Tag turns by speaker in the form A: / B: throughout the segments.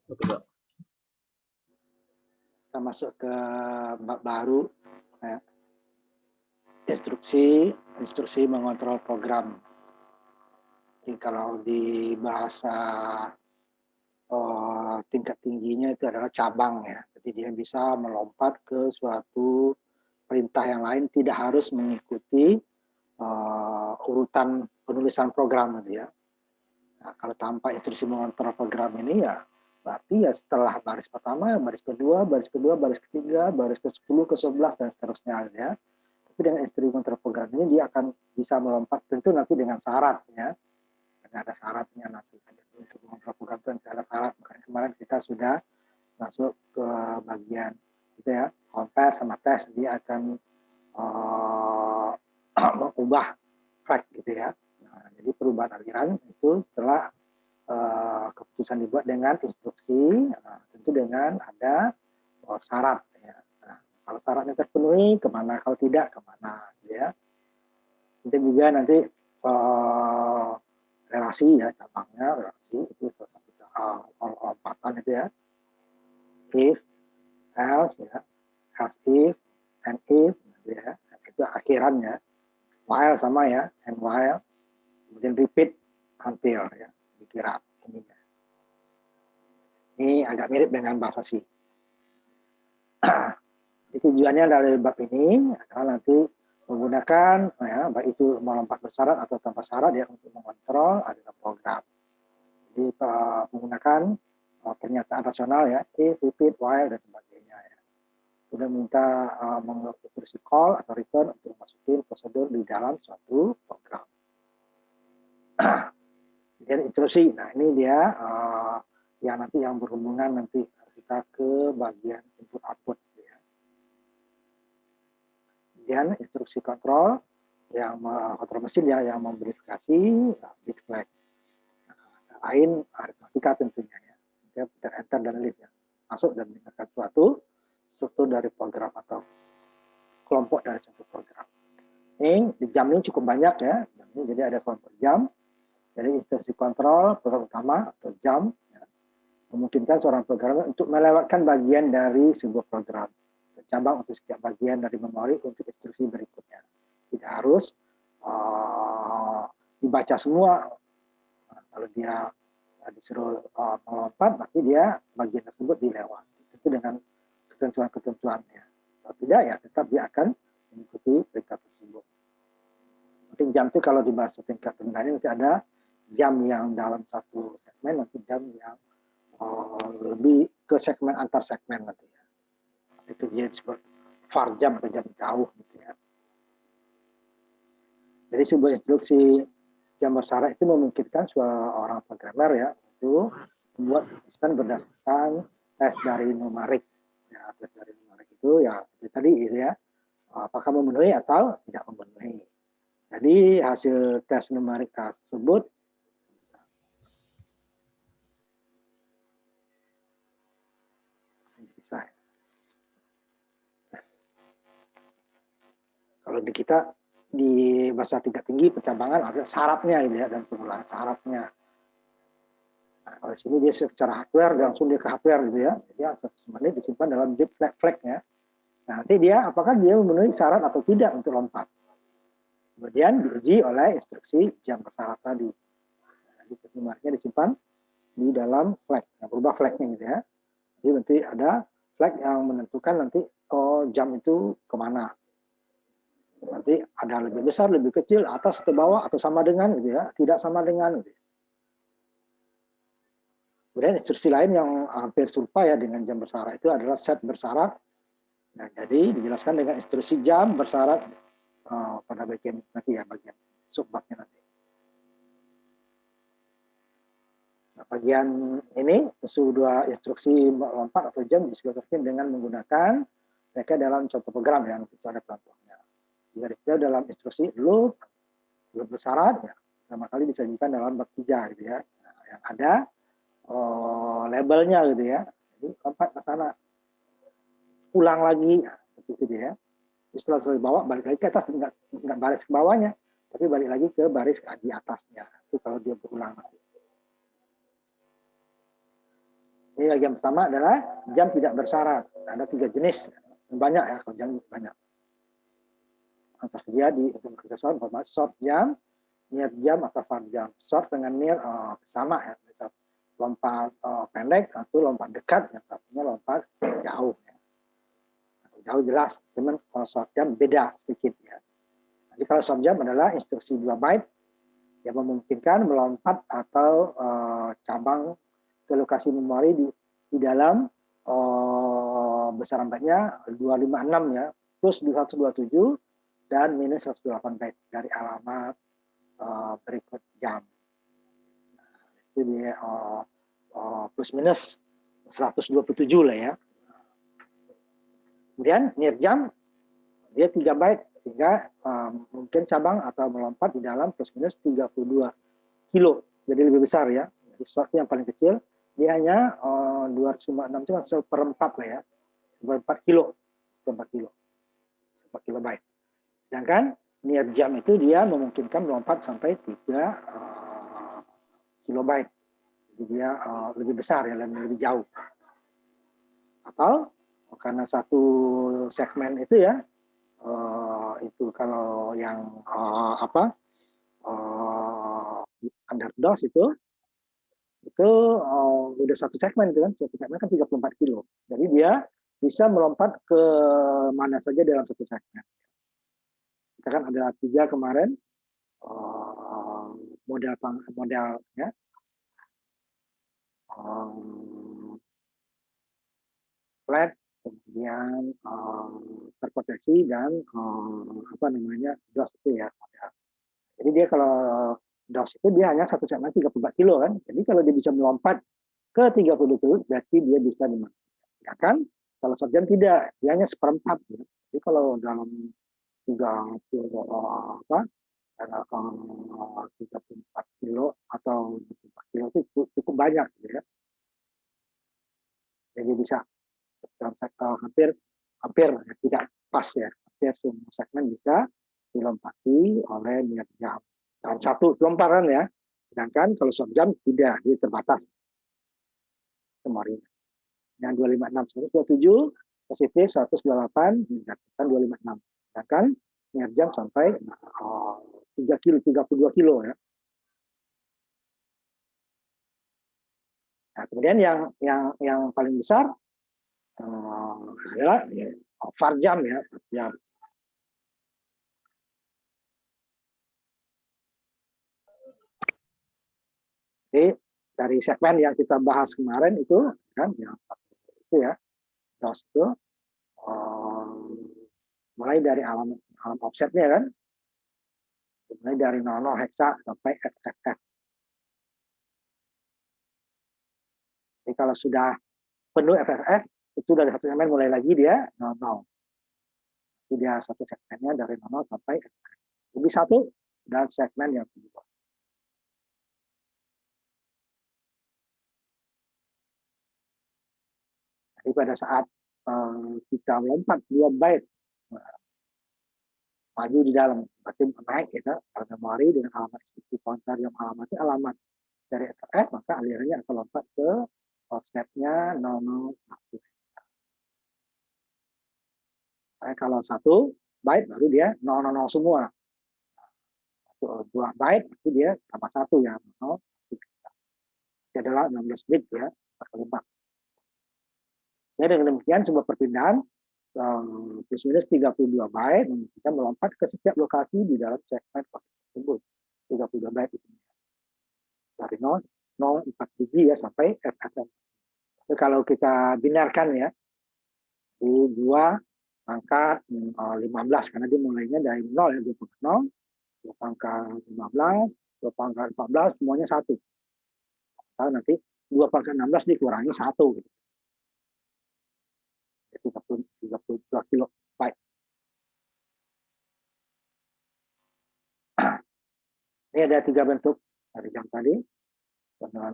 A: Oke, Pak.
B: Kita masuk ke bab baru, ya. Instruksi mengontrol program. Jadi kalau di bahasa tingkat tingginya itu adalah cabang ya. Jadi dia bisa melompat ke suatu perintah yang lain, tidak harus mengikuti urutan penulisan program gitu ya. Nah, kalau tanpa instruksi mengontrol program ini ya berarti ya setelah baris pertama, baris kedua, baris ketiga, baris ke-10, ke-11 dan seterusnya gitu ya. Tapi dengan instruksi mengontrol program ini dia akan bisa melompat, tentu nanti dengan syarat ya. Karena ada syaratnya nanti untuk mengontrol program itu ada syarat. Makanya kemarin kita sudah masuk ke bagian gitu ya, compare sama tes, dia akan mengubah flag gitu ya. Nah, jadi perubahan aliran itu setelah keputusan dibuat dengan instruksi, tentu dengan ada syarat ya. Nah, kalau syaratnya terpenuhi kemana, kalau tidak kemana gitu ya. Itu juga nanti relasi ya, cabangnya relasi itu salah satu lompatan itu ya. If, else ya, else if, and if gitu ya. Itu akhirannya. While sama ya, and while, kemudian repeat until ya, dikira ininya. Ini agak mirip dengan bahasa C. Tujuannya dari bab ini adalah nanti menggunakan ya, baik itu melompat bersyarat atau tanpa syarat ya untuk mengontrol adalah program. Jadi menggunakan pernyataan rasional ya, if, repeat, while dan sebagainya ya. Sudah minta menginstruksi call atau return untuk masukin prosedur di dalam suatu program. Kemudian instruksi, nah ini dia yang nanti yang berhubungan nanti kita ke bagian input output. Kemudian instruksi kontrol yang kontrol mesin ya, yang memverifikasi bit flag. Nah, lain aritmatika tentunya ya. Kita enter dan leave ya. Masuk dan mendengarkan suatu struktur dari program atau kelompok dari suatu program. Ini di jam ini cukup banyak ya. Jadi ada kelompok jam. Jadi instruksi kontrol program utama atau jam ya, memungkinkan seorang programmer untuk melewatkan bagian dari sebuah program. Cabang untuk setiap bagian dari memori untuk instruksi berikutnya. Tidak harus dibaca semua. Nah, kalau dia disuruh melompat, berarti dia bagian tersebut dilewati. Itu dengan ketentuan-ketentuannya. Kalau tidak, ya tetap dia akan mengikuti perintah tersebut. Nanti jam itu kalau di bahasa tingkat rendahnya nanti ada jam yang dalam satu segmen, nanti jam yang lebih ke segmen antar segmen nanti. Itu dia disebut far jam atau jam jauh gitu ya. Jadi sebuah instruksi jam bersyarat itu memungkinkan seorang programmer ya itu membuat keputusan berdasarkan tes dari numerik. Ya, tes dari numerik itu ya itu tadi gitu ya. Apakah memenuhi atau tidak memenuhi. Jadi hasil tes numerik tersebut bisa. Kalau di kita di bahasa tingkat tinggi pencabangan ada syaratnya gitu ya dan pengulangan syaratnya. Nah, kalau di sini dia secara hardware langsung dia ke hardware gitu ya. Jadi 100 menit disimpan dalam bit flag-nya. Nah, nanti dia apakah dia memenuhi syarat atau tidak untuk lompat. Kemudian diuji oleh instruksi jam bersyarat tadi. Jadi numeriknya disimpan di dalam flag. Nah, berubah flagnya gitu ya. Jadi nanti ada flag yang menentukan nanti jam itu kemana. Nanti ada lebih besar, lebih kecil, atas atau bawah, atau sama dengan gitu ya, tidak sama dengan. Gitu. Kemudian instruksi lain yang hampir serupa ya dengan jam bersyarat itu adalah set bersyarat. Nah, jadi dijelaskan dengan instruksi jam bersyarat pada bagian nanti ya, bagian subbabnya nanti. Nah, bagian ini dua instruksi lompat atau jam disusun dengan menggunakan mereka dalam contoh program yang itu ada contohnya. Jika dalam instruksi loop bersyarat ya, pertama kali disajikan dalam bab 3 gitu ya. Nah, yang ada labelnya gitu ya. Jadi lompat ke sana. Ulang lagi ya, gitu ya. Setelah dibawa balik lagi ke atas, enggak baris ke bawahnya, tapi balik lagi ke baris di atasnya. Itu kalau dia berulang lagi. Ini bagian pertama adalah jam tidak bersyarat. Ada 3 jenis, banyak ya, kalau jam banyak. Tersedia di Microsoft format short jam, near jam atau far jam. Short dengan near sama ya, lompat pendek, satu lompat dekat, yang satunya lompat jauh. Jauh jelas, cuman kalau short jam beda sedikit ya. Jadi kalau short jam adalah instruksi 2 byte yang memungkinkan melompat atau cabang ke lokasi memori di dalam besaran byte-nya 256 ya, plus 2127 dan minus 128 byte dari alamat berikut jam. Itu dia plus minus 127 lah ya. Kemudian near jam dia 3 byte sehingga mungkin cabang atau melompat di dalam plus minus 32 kilo. Jadi lebih besar ya. Jadi short yang paling kecil dia hanya 256 cuma seperempat lah ya. Seperempat kilo. Seperempat kilobyte. Sedangkan near jam itu dia memungkinkan melompat sampai 3 kilobyte. Jadi dia lebih besar ya, lebih jauh. Atau karena satu segmen itu ya, itu kalau yang under DOS itu udah satu segmen kan, satu segmen kan 34 kilo. Jadi dia bisa melompat ke mana saja dalam satu segmen. Kita kan ada 3 kemarin modelnya flat, kemudian terproteksi dan DOS itu ya. Jadi dia kalau DOS itu dia hanya satu segmen 34 kilo kan. Jadi kalau dia bisa melompat ke 30 kilo, berarti dia bisa dimaksudkan. Sedangkan kalau short jam tidak, dia hanya seperempat. Ya. Jadi kalau dalam 34 kilo atau 24 kilo itu cukup banyak gitu ya. Jadi bisa dalam hampir ya, tidak pas ya, hampir semua segmen bisa dilompati oleh near jam dalam satu lomparan ya. Sedangkan kalau short jam tidak, dia terbatas memorinya. Yang 256 127 positif 128 negatifkan 256. Sedangkan near jam sampai 3 kilo 32 kilo ya. Nah, kemudian yang paling besar adalah far jam ya, jam. Jadi dari segmen yang kita bahas kemarin itu kan yang satu itu ya, DOS itu mulai dari alam offsetnya kan, mulai dari 00 hexa sampai FFF. Jadi kalau sudah penuh FFF itu dari satu segmen mulai lagi dia 00. Itu dia satu segmennya dari 00 sampai FFF. Lebih satu dan segmen yang kedua. Jadi pada saat kita melompat 2 byte maju di dalam, berarti naik ya, kalau memori dengan alamat instruksi pointer yang alamatnya alamat dari FFF, maka alirannya akan lompat ke offsetnya 001. Kalau 1 byte baru dia 000 semua. 2 byte itu dia tambah 1 ya, 0. Itu adalah 16 bit ya, per kali 4. Jadi dengan demikian sebuah perpindahan plus minus 32 byte kita melompat ke setiap lokasi di dalam segmen tersebut. 32 byte itu. Dari 0, 4 biji ya sampai FFF. Jadi kalau kita binarkan ya, di 2 angka 15 karena dia mulainya dari 0 ya, 0, 2 pangkat 15, 2 pangkat 14 semuanya 1. Lalu nanti 2 pangkat 16 dikurangi 1 gitu. 32 kilo byte. Ini ada 3 bentuk dari jam tadi. Dengan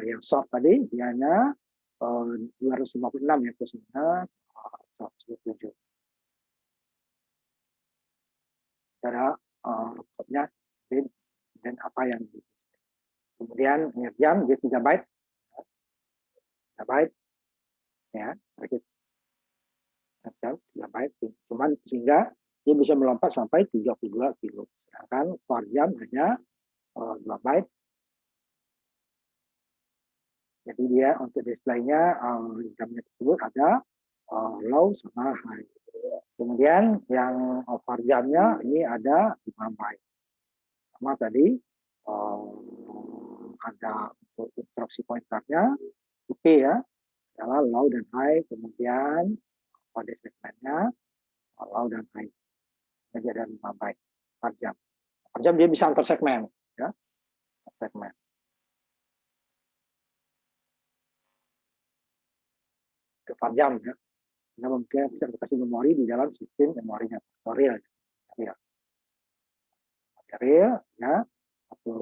B: yang short tadi dia hanya 256 ya, plus minus 127. Cara outputnya dan apa yang kemudian near jam dia 3 byte byte ya, target jam 3 byte, cuman sehingga dia bisa melompat sampai 32 kilo. Sedangkan per jam hanya 2 byte. Jadi dia untuk displaynya jamnya tersebut ada low sama high. Kemudian yang per jamnya ini ada 5 byte. Sama tadi ada untuk instruksi pointernya IP ya, adalah low dan high. Kemudian pada segmennya low dan high. Jadi ada 5 byte per jam. Per jam dia bisa antar segmen ya, segmen. Ke per jam ya. Karena mungkin sertifikasi memori di dalam sistem memorinya real. Ya. Real ya, satu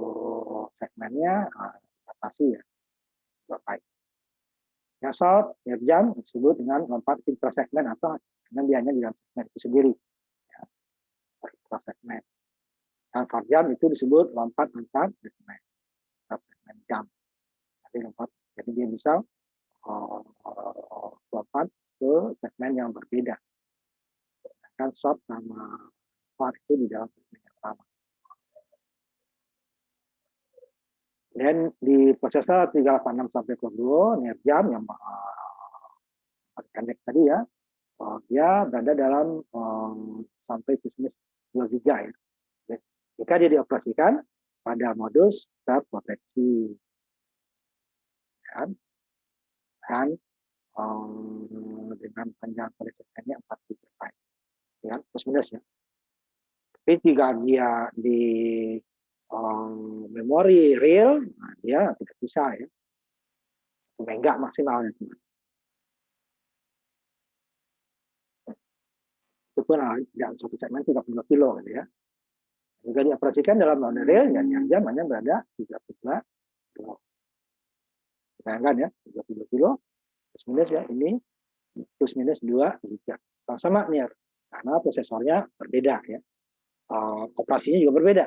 B: segmennya batasi ya, 2 byte. Yang short, jam disebut dengan lompat intrasegmen atau dengan dia hanya di dalam segmen itu sendiri. Ya, intrasegmen. Yang per jam itu disebut lompat antar segmen, jam. Jadi lompat, jadi dia bisa lompat ke segmen yang berbeda. Kan short sama far itu di dalam segmen yang sama. Dan di prosesor 386 sampai 22 jam yang pendek tadi ya, dia berada dalam sampai plus minus 2 giga ya. Jika dia dioperasikan pada modus terproteksi. Dan dengan panjang pada segmennya 4 GB. Ya, plus minus ya. Tapi jika dia di memori real, nah dia tidak bisa ya. 1 mega maksimalnya. Itu pun dalam satu segmen 32 kilo gitu ya. Jika dioperasikan dalam mode real, ya jam hanya berada 32 kilo. Bayangkan ya, 32 kilo, plus minus ya, ini plus minus 2 giga. Sama-sama nih, karena prosesornya berbeda ya. Operasinya juga berbeda.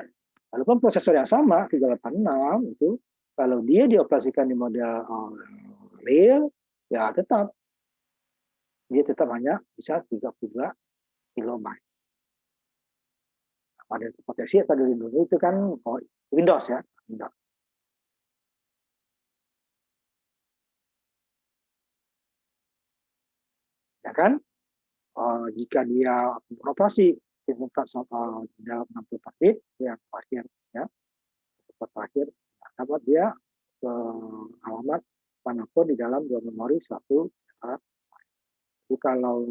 B: Walaupun prosesor yang sama, 386 itu, kalau dia dioperasikan di mode real, ya dia tetap hanya bisa 32 kilobyte. Pada potensi atau dilindungi itu kan Windows ya, Windows. Ya kan? Jika dia beroperasi dalam 64 bit yang terakhir ya, terakhir dapat dia ke alamat manapun di dalam dua memori satu. Jadi kalau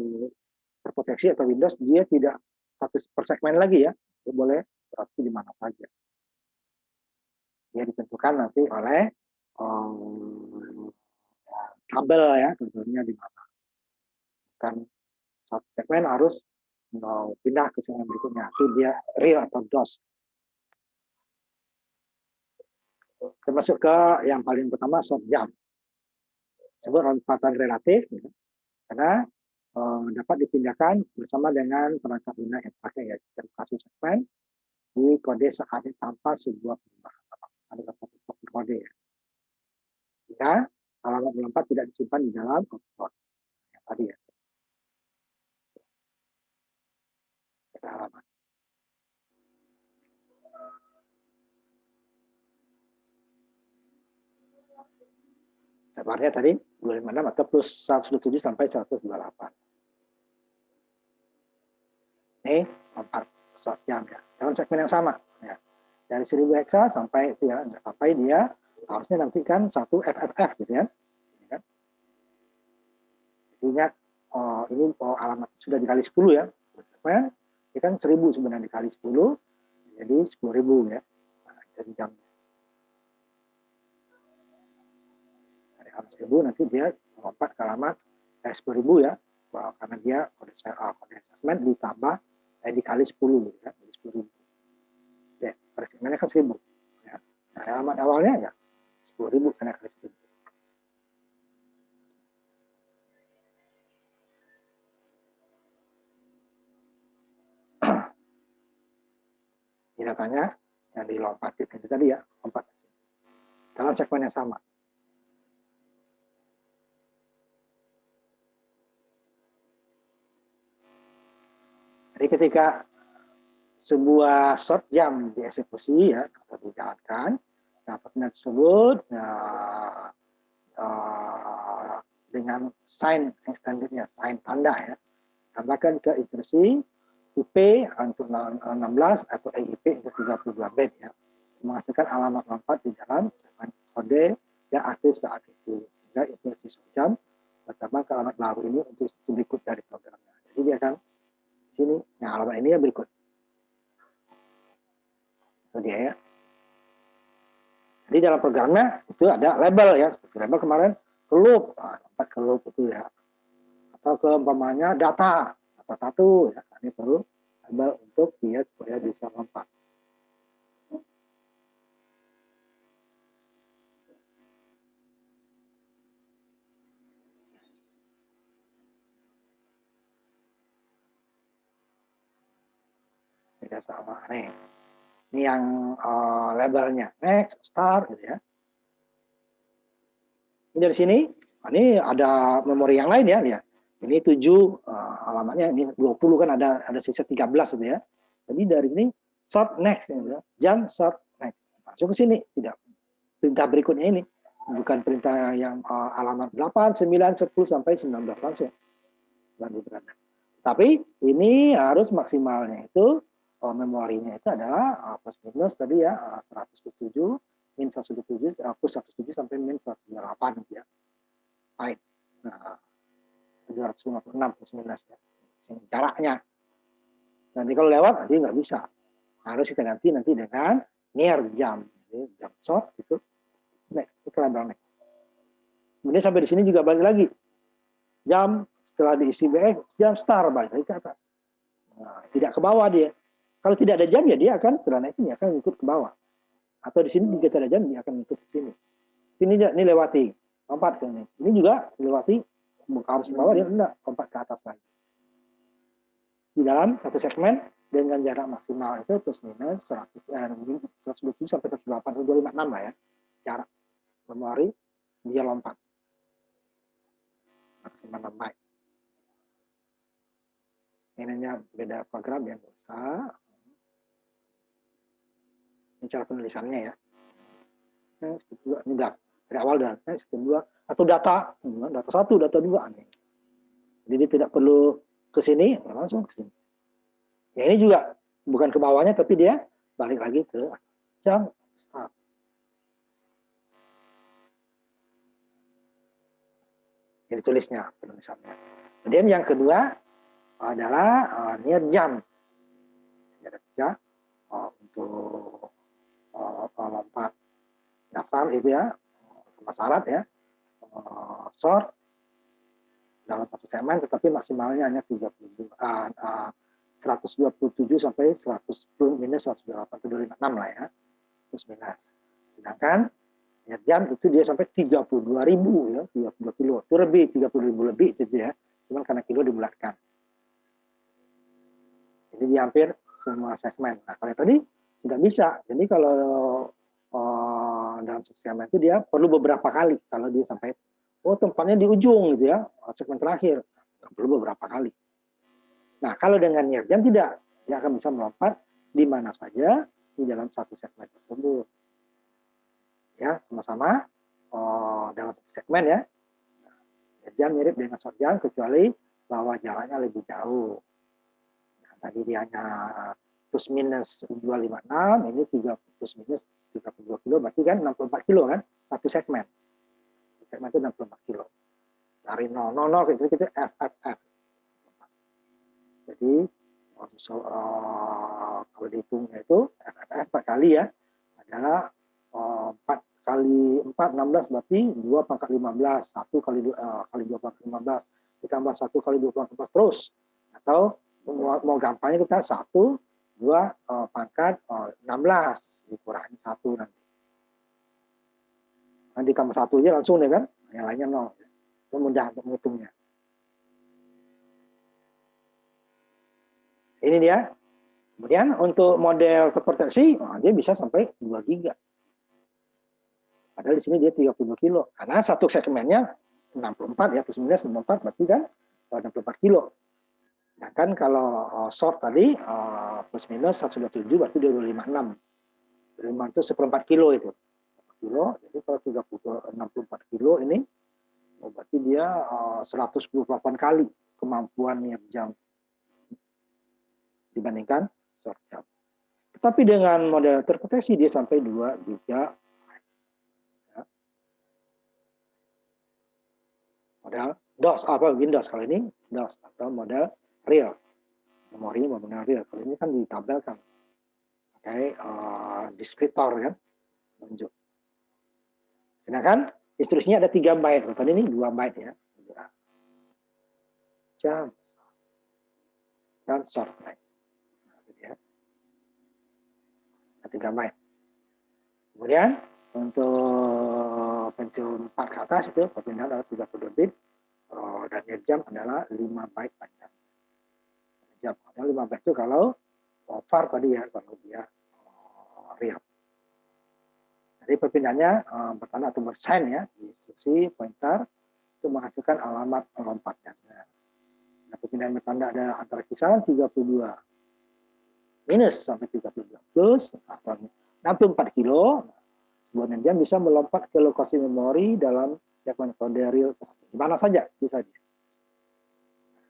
B: terproteksi atau Windows dia tidak satu per segmen lagi ya, dia boleh beroperasi di mana saja. Dia ditentukan nanti oleh kabel ya, tentunya di mana. Kan satu segmen harus mau pindah ke segmen berikutnya, itu dia real atau DOS. Termasuk ke yang paling pertama short jump. Sebut lompatan relatif, ya, karena dapat dipindahkan bersama dengan perangkat lunak yang pakai ya, kasus segmen di kode sekali tanpa sebuah perubahan. Ada satu kode ya. Jika alamat melompat tidak disimpan di dalam output yang tadi ya. Alamat. Dapatnya tadi 256 atau plus 127 sampai 128. Ini 4 jam ya. Dalam segmen yang sama ya. Dari 1000 hexa sampai itu ya, sampai dia harusnya nantikan 1 FFF gitu ya. Ingat ini alamat sudah dikali 10 ya. Segmen ini kan 1000 sebenarnya dikali 10 jadi 10.000 ya. Nah, jadi jam. Dari alamat 1000 nanti dia melompat ke alamat 10.000 ya. Karena dia kode segmen ditambah dikali 10 ya, jadi 10.000. Ya, kode segmennya kan 1000 ya. Nah, alamat awalnya ya 10.000 karena kali 1000. Datanya yang dilompatin itu tadi ya, lompat dalam segmen yang sama. Jadi ketika sebuah short jam dieksekusi ya atau dijalankan, nah perpindahan tersebut dengan sign extendednya, sign tanda ya, tambahkan ke instruksi IP untuk 16 atau EIP untuk 32 bit ya, menghasilkan alamat lompat di dalam segmen kode yang aktif saat itu, sehingga instruksi short jam bertambah ke alamat baru ini untuk berikut dari programnya. Jadi dia akan di sini, nah alamat ini yang berikut. Itu dia ya. Jadi dalam programnya itu ada label ya, seperti label kemarin ke loop, lompat ke loop itu ya. Atau ke umpamanya data satu ya, ini perlu label untuk dia supaya bisa lompat. Tidak sama nih. Ini yang labelnya next, start gitu ya. Ini dari sini, ini ada memori yang lain ya, lihat. Ini 7 alamatnya, ini 20 kan ada sisa 13 gitu ya. Jadi dari sini short next gitu ya. Jam short next. Masuk ke sini, tidak. Perintah berikutnya ini bukan perintah yang alamat 8, 9, 10 sampai 19 langsung. Tapi ini harus maksimalnya itu memorinya itu adalah plus minus tadi ya 107 min 107 plus 107 sampai min 108 gitu ya. Baik. Nah, 256 plus minus ya. Sini jaraknya. Nanti kalau lewat nanti nggak bisa. Harus kita ganti nanti dengan near jam. Jadi jam short itu next, itu label next. Kemudian sampai di sini juga balik lagi. Jam setelah diisi BF, jam start balik lagi ke atas. Nah, tidak ke bawah dia. Kalau tidak ada jam ya dia akan setelah naik ini akan ikut ke bawah. Atau di sini juga tidak ada jam dia akan ikut ke sini. Ini lewati lompat ke ini. Ini juga lewati harus ke bawah dia enggak lompat ke atas lagi. Di dalam satu segmen dengan jarak maksimal itu plus minus 127 sampai 108 atau 256 lah ya. Jarak memori dia lompat. Maksimal byte. Ini hanya beda program yang bisa. Ini cara penulisannya ya. Ini dari awal dan kedua atau data 1, data 2 aneh. Jadi dia tidak perlu ke sini, langsung ke sini. Ya ini juga bukan ke bawahnya tapi dia balik lagi ke jam start. Ini tulisnya penulisannya. Kemudian yang kedua adalah near jam. Ya, untuk lompat dasar itu ya, syarat ya, short dalam satu segmen, tetapi maksimalnya hanya 127 sampai 100 minus 108 lah ya, plus minus. Sedangkan ya, jam itu dia sampai 32.000 ya, 32 kilo itu lebih 30.000 lebih itu ya, cuman karena kilo dibulatkan. Jadi di hampir semua segmen. Nah kalau tadi tidak bisa. Jadi kalau dalam segmen itu dia perlu beberapa kali. Kalau dia sampai tempatnya di ujung gitu ya, segmen terakhir perlu beberapa kali. Nah kalau dengan near jam tidak, dia akan bisa melompat di mana saja di dalam satu segmen tersebut. Ya sama-sama dalam satu segmen ya. Near jam mirip dengan short jam kecuali bahwa jaraknya lebih jauh. Tadi dia hanya plus minus 256, ini 3 plus minus 32 kilo, berarti kan 64 kilo kan, satu segmen. Segmen itu 64 kilo. Dari 000 itu FFF. Jadi kalau dihitungnya itu FFF per kali ya, adalah 4 kali 4, 16 berarti 2 pangkat 15, 1 kali 2 pangkat 15, ditambah 1 kali 2 pangkat 14 terus. Atau mau gampangnya kita 1, 2 pangkat 16 dikurangi 1 nanti. Nanti tambah 1 aja langsung deh kan, yang lainnya 0. Itu mudah untuk menghitungnya. Ini dia. Kemudian untuk model terproteksi, dia bisa sampai 2 giga. Padahal di sini dia 32 kilo. Karena satu segmennya 64 ya, plus minus 64 berarti kan 64 kilo. Kan kalau short tadi plus minus 127 berarti dia 256. 5 itu seperempat kilo itu. Kilo, jadi kalau 64 kilo ini berarti dia 128 kali kemampuan niat jam dibandingkan short jam. Tetapi dengan model terproteksi dia sampai 2 giga. Ya. Model DOS Windows kalau ini DOS atau model real. Memori model real. Kalau ini kan ditabelkan pakai deskriptor kan, menunjuk. Sedangkan instruksinya ada 3 byte. Tadi ini 2 byte ya. Jam dan short range. Nah, 3 byte. Kemudian untuk Pentium 4 ke atas itu perpindahan adalah 32 bit dan jam adalah 5 byte panjang. Jam 5 byte itu kalau far tadi ya, kalau dia real. Jadi perpindahannya bertanda atau bersign ya di instruksi pointer itu menghasilkan alamat lompatnya. Nah, perpindahan bertanda adalah antara kisaran 32 minus sampai 32 plus atau 64 kilo. Sebuah jam bisa melompat ke lokasi memori dalam segmen kode real di mana saja bisa dia.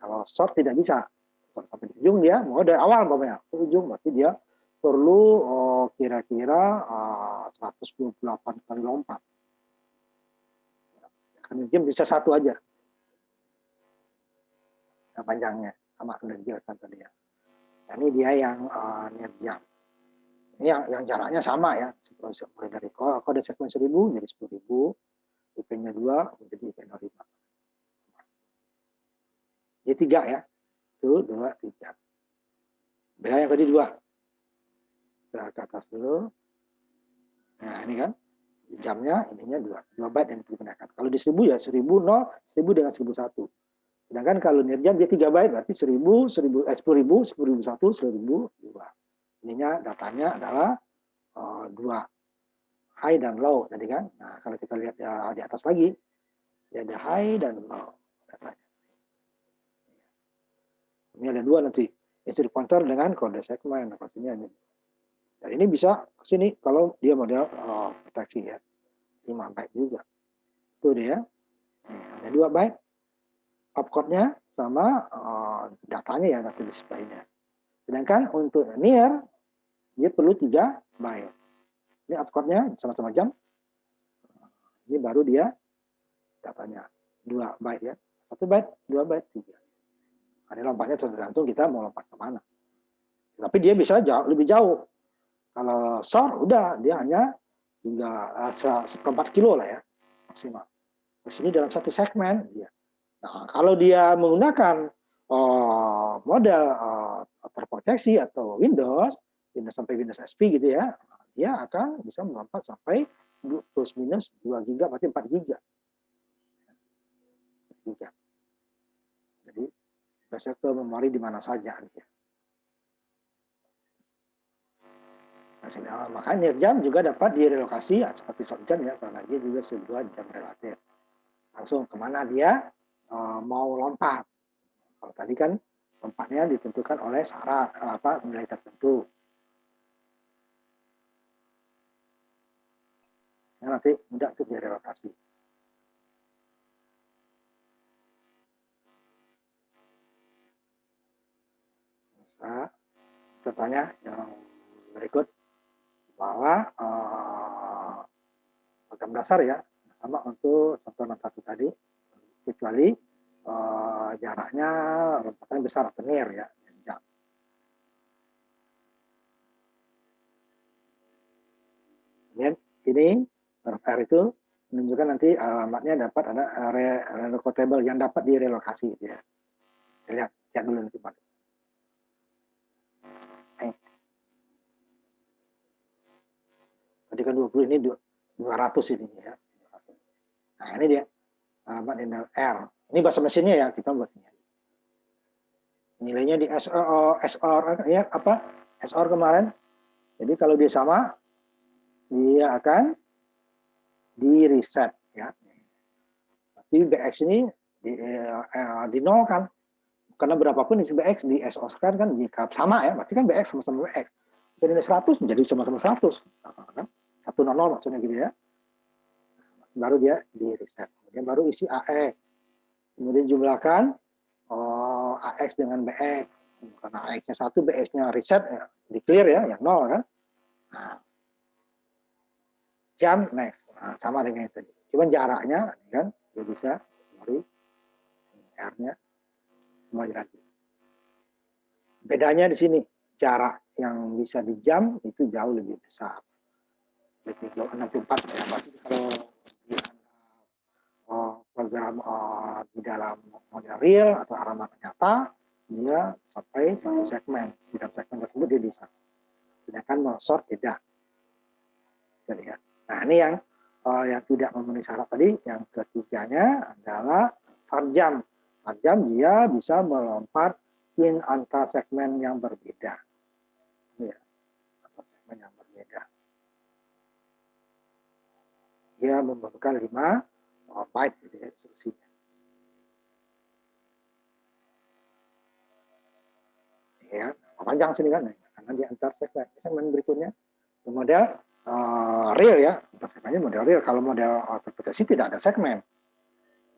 B: Kalau short tidak bisa. Kalau sampai di ujung dia mau dari awal pokoknya ke ujung berarti dia perlu kira-kira 128 kali lompat. Karena jam bisa satu aja. Nah, panjangnya sama udah dijelaskan tadi ya. Nah, ini dia yang niat jam. Ini yang jaraknya sama ya. Mulai dari kode segmen 1000 jadi 10.000, IP-nya 2 menjadi IP 05. Jadi 3 ya. 1, 2, 3. Beda yang tadi 2. Saya ke atas dulu. Nah, ini kan jamnya ininya 2 byte yang digunakan. Kalau di 1000 ya 1000 0, 1000 dengan 1001. Sedangkan kalau niat jam dia 3 byte berarti 1000, 1000 10.000, 1001, 1002. Ininya datanya adalah 2 high dan low tadi kan. Nah, kalau kita lihat ya, di atas lagi ya ada high dan low datanya. Ini ada 2 nanti. Instruksi pointer dengan kode segmen pastinya ini. Dan ini bisa ke sini kalau dia model proteksi ya. 5 byte juga. Itu dia. Ada 2 byte opcode-nya sama datanya ya nanti display-nya. Sedangkan untuk near dia perlu 3 byte. Ini opcode-nya sama-sama jam. Ini baru dia datanya 2 byte ya. 1 byte, 2 byte, 3. Ini lompatnya tergantung kita mau lompat kemana. Tapi dia bisa lebih jauh. Kalau short udah dia hanya hingga 1/4 kilo lah ya maksimal. Terus ini dalam satu segmen dia. Nah, kalau dia menggunakan model terproteksi atau Windows sampai Windows XP gitu ya, dia akan bisa melompat sampai plus minus 2 giga berarti 4 giga. Jadi bisa ke memori di mana saja. Nah, makanya jam juga dapat direlokasi seperti short jam ya, karena dia juga sebuah jam relatif. Langsung kemana dia mau lompat. Kalau tadi kan lompatnya ditentukan oleh syarat nilai tertentu. Nah, nanti mudah untuk direlokasi. Nah, contohnya yang berikut bahwa program dasar ya sama untuk contoh 61 tadi, kecuali jaraknya lompatannya besar atau near ya. Kemudian ini huruf R itu menunjukkan nanti alamatnya dapat ada relocatable yang dapat direlokasi ya. Kita lihat dulu nanti Pak. Tadi kan 20 ini 200 ini ya. Nah, ini dia alamat R. Ini bahasa mesinnya ya, kita buat ini. Nilainya di SR ya apa? SR kemarin. Jadi kalau dia sama dia akan di reset ya. Berarti BX ini di nol kan. Karena berapapun isi BX di SOS kan jika sama ya, berarti kan BX sama-sama BX. Jadi 100 menjadi sama-sama 100. Kan? 100 maksudnya gitu ya. Baru dia di reset. Kemudian baru isi AX. Kemudian jumlahkan AX dengan BX. Karena AX-nya 1, BX-nya reset, ya, di clear ya, yang 0 kan. Nah, jam next. Nah, sama dengan itu. Cuman jaraknya kan dia bisa dari R-nya kembali lagi. Bedanya di sini, jarak yang bisa di jam itu jauh lebih besar. Lebih 64 ya. Berarti kalau program di dalam model real atau alamat nyata, dia sampai satu segmen. Di dalam segmen tersebut dia bisa. Sedangkan mau sort tidak. Jadi, ya. Nah, ini yang tidak memenuhi syarat tadi. Yang ketiganya adalah farjam. Farjam dia bisa melompat in antar segmen yang berbeda. Ya, antar segmen yang berbeda. Dia membutuhkan 5 byte gitu ya, instruksinya. Ya, panjang sini kan, karena di antar segmen berikutnya model real ya, segmennya model real. Kalau model terproteksi tidak ada segmen,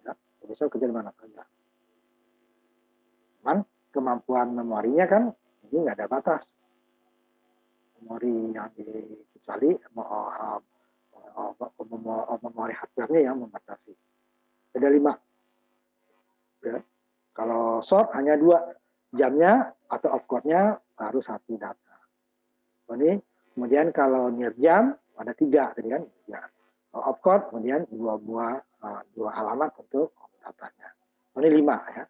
B: ya, bisa kerja di mana saja. Cuman kemampuan memorinya kan ini nggak ada batas. Memori yang kecuali memori hardware-nya yang membatasi. Ada 5. Ya. Kalau sort hanya 2, jamnya atau opcode-nya baru 1 data. Ini kemudian kalau near jam ada 3 tadi kan, ya. Opcode kemudian 2 alamat untuk datanya. Ini 5 ya.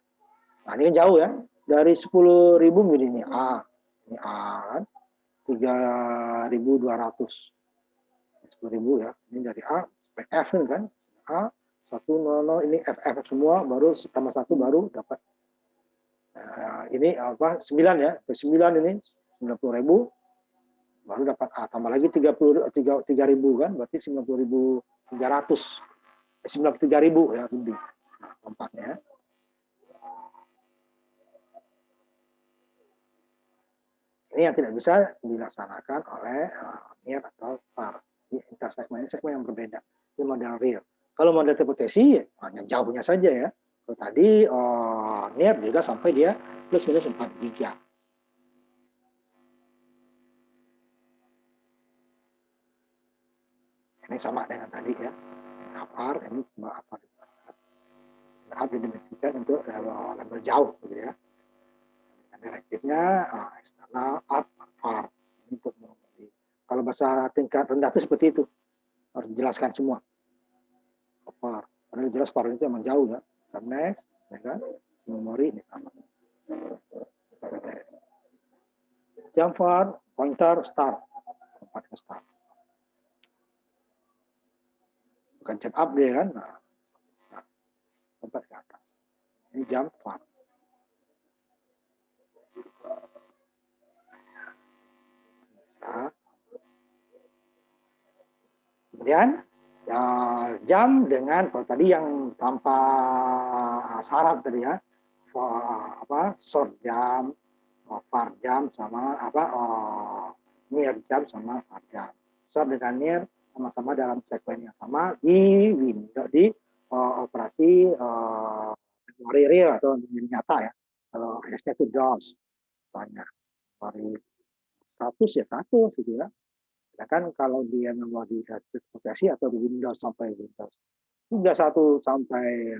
B: Nah, ini kan jauh ya. Dari 10.000 ini A. Ini A kan. 3.200. 10.000 ya. Ini dari A sampai F kan. A 100 ini FF semua baru tambah 1 baru dapat. Ini apa 9 ya. 9 ini 90.000 baru dapat A, tambah lagi 3.000 kan, berarti 90.300, 93.000 ya lebih. Nah, tempatnya. Ini yang tidak bisa dilaksanakan oleh NIR atau VAR. Ini intersegmen yang berbeda. Ini model real. Kalau model terproteksi hanya jauhnya saja ya. Kalau tadi NIR juga sampai dia plus minus 4 giga. Ini sama dengan tadi ya. VAR ini cuma apa? Didimensikan untuk label jauh gitu ya. Direktifnya eksternal art VAR untuk menguji. Kalau bahasa tingkat rendah itu seperti itu, harus dijelaskan semua VAR. Karena jelas VAR itu memang jauh ya. Next, ya kan? Memori ini sama. Jam VAR, pointer, start, tempat ke start. Bukan jam up dia kan, nah, tempat ke atas. Ini jam VAR. Kemudian ya, jam dengan kalau tadi yang tanpa syarat tadi ya, short jam, far jam sama near jam sama far jam. Short dengan near sama-sama dalam segmen yang sama di window di operasi memori real atau nyata ya. Kalau S-nya itu DOS, banyak memori 100 ya 100 gitu ya. Sedangkan kalau dia memori aplikasi atau di Windows sampai Windows 31 sampai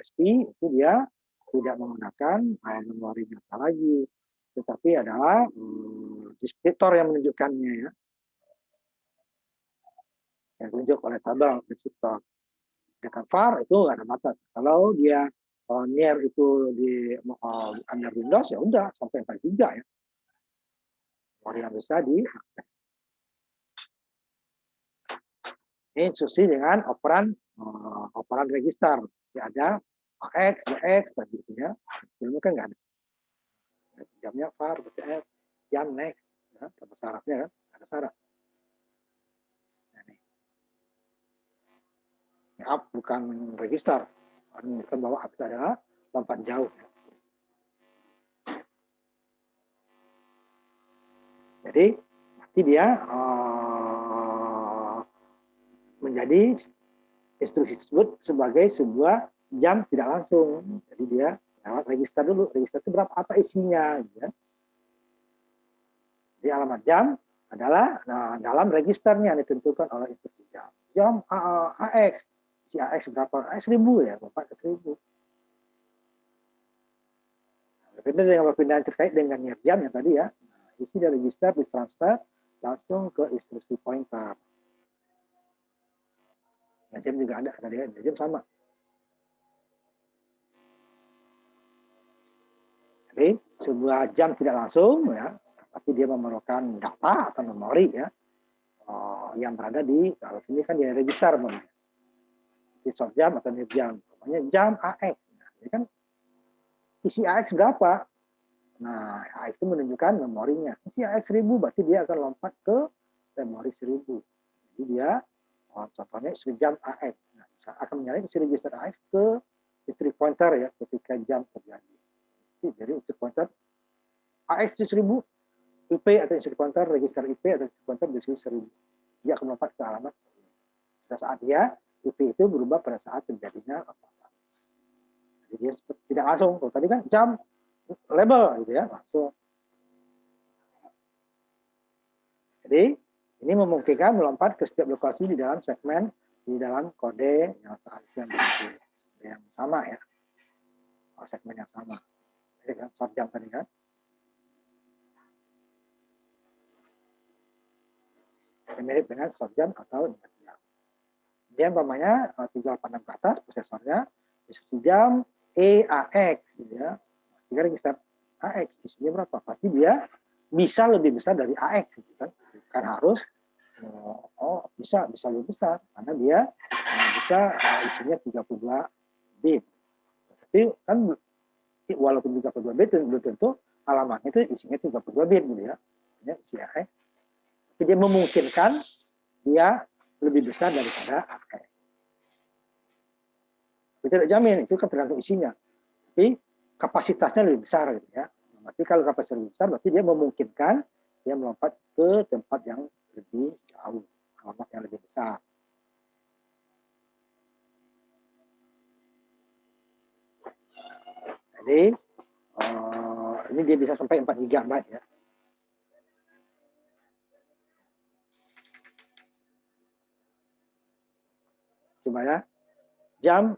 B: SP itu dia tidak menggunakan memori nyata lagi, tetapi adalah deskriptor yang menunjukkannya ya, yang ditunjuk oleh tabel deskriptor. Sedangkan VAR itu nggak ada batas. Kalau dia near itu di under Windows ya udah sampai 4 giga ya, memori yang bisa diakses. Ini instruksi dengan operan register. Ya, ada AX, BX, tadi itu ya. Sebelumnya kan nggak ada. Jamnya var, BTF, jam next. Ya, ada syaratnya kan? Ada syarat. Nah, ini up bukan register. Menunjukkan bahwa up itu adalah lompat jauh. Jadi nanti dia menjadi instruksi tersebut sebagai sebuah jam tidak langsung. Jadi dia lewat register dulu. Register itu berapa, apa isinya. Gitu ya. Jadi alamat jam adalah dalam registernya ditentukan oleh instruksi jam. Jam AX, si AX berapa? AX 1000 ya, Bapak ke 1000. Berbeda dengan perpindahan terkait dengan niat jam yang tadi ya. Isi dari register ditransfer langsung ke instruksi pointer. Nah, jam juga ada tadi ya, jam sama. Jadi sebuah jam tidak langsung ya, tapi dia memerlukan data atau memori ya yang berada di kalau sini kan di register di short jam atau near jam. Namanya jam AX. Nah, ini kan isi AX berapa? Nah, AX itu menunjukkan memorinya. Isi AX 1000 berarti dia akan lompat ke memori 1000. Jadi dia contohnya istri jam AX. Nah, akan menyalin isi register AX ke istri pointer ya ketika jam terjadi. Jadi istri pointer AX 1000 IP atau istri pointer register IP atau istri pointer di 1000. Dia akan melompat ke alamat pada saat dia IP itu berubah pada saat terjadinya lompatan. Jadi dia tidak langsung. Kalau tadi kan jam label gitu ya langsung. Jadi ini memungkinkan melompat ke setiap lokasi di dalam segmen di dalam kode yang sama ya, segmen yang sama. Jadi kan short jam tadi kan. Mirip dengan short jam atau niat jam. Dia umpamanya 386 ke atas prosesornya instruksi jam EAX gitu ya. Jika register AX isinya berapa? Pasti dia bisa lebih besar dari AX gitu kan. Kan harus bisa lebih besar karena dia bisa isinya 32 bit. Tapi kan walaupun 32 bit belum tentu alamatnya itu isinya 32 bit gitu ya. Ini isi AX. Tapi dia memungkinkan dia lebih besar daripada AX. Itu tidak jamin, itu kan tergantung isinya. Tapi kapasitasnya lebih besar gitu ya. Berarti kalau kapasitas lebih besar, berarti dia memungkinkan dia melompat ke tempat yang lebih jauh, alamat yang lebih besar. Jadi ini dia bisa sampai 4 GB ya. Coba ya, jam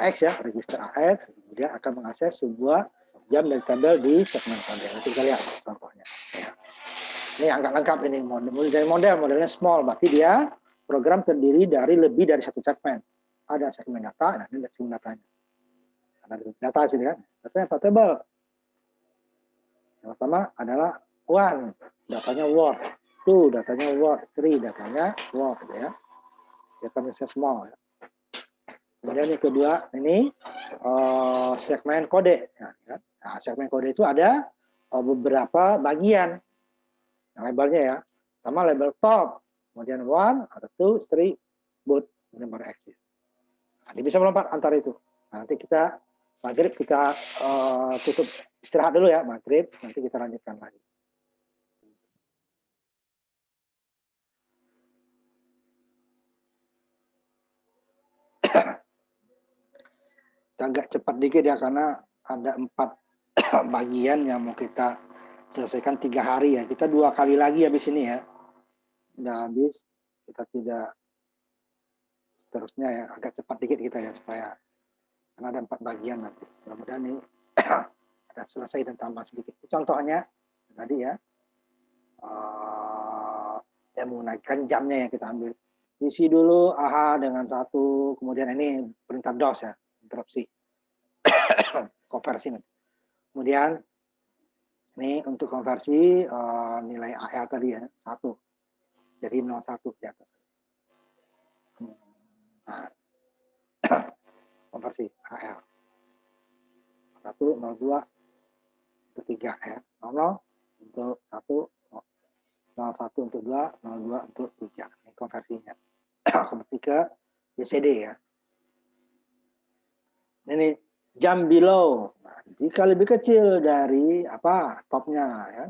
B: AX ya, register AX, dia akan mengakses sebuah jam dari tabel di segmen kode. Nanti kita lihat contohnya. Ya. Ini agak lengkap ini modelnya small, berarti dia program terdiri dari lebih dari satu segmen. Ada segmen data, nah ini segmen datanya. Ada data sini kan, datanya portable. Yang pertama adalah one, datanya word, two, datanya word, three, datanya word ya. Dia akan small ya. Kemudian yang kedua ini segmen kode. Nah, segmen kode itu ada beberapa bagian labelnya ya. Pertama label top, kemudian one atau two, three, boot, nomor exit. Nah, dia bisa melompat antara itu. Nah, nanti kita maghrib kita tutup istirahat dulu ya maghrib. Nanti kita lanjutkan lagi. Agak cepat dikit ya karena ada 4 bagian yang mau kita selesaikan 3 hari ya. Kita 2 kali lagi habis ini ya. Udah habis, kita tidak seterusnya ya. Agak cepat dikit kita ya supaya karena ada 4 bagian nanti. Mudah-mudahan ini ada selesai dan tambah sedikit. Contohnya tadi ya, yang menggunakan jamnya yang kita ambil. Isi dulu AHA dengan 1, kemudian ini perintah DOS ya, interupsi. Konversi. Kemudian ini untuk konversi nilai AL tadi ya, 1. Jadi 01 di atas. Nah, konversi AL. 1, 02, untuk 3 ya. 00 untuk 1, 01 untuk 2, 02 untuk 3. Ini konversinya. Konversi ke BCD ya. Ini jam below. Nah, Jika lebih kecil dari apa topnya ya,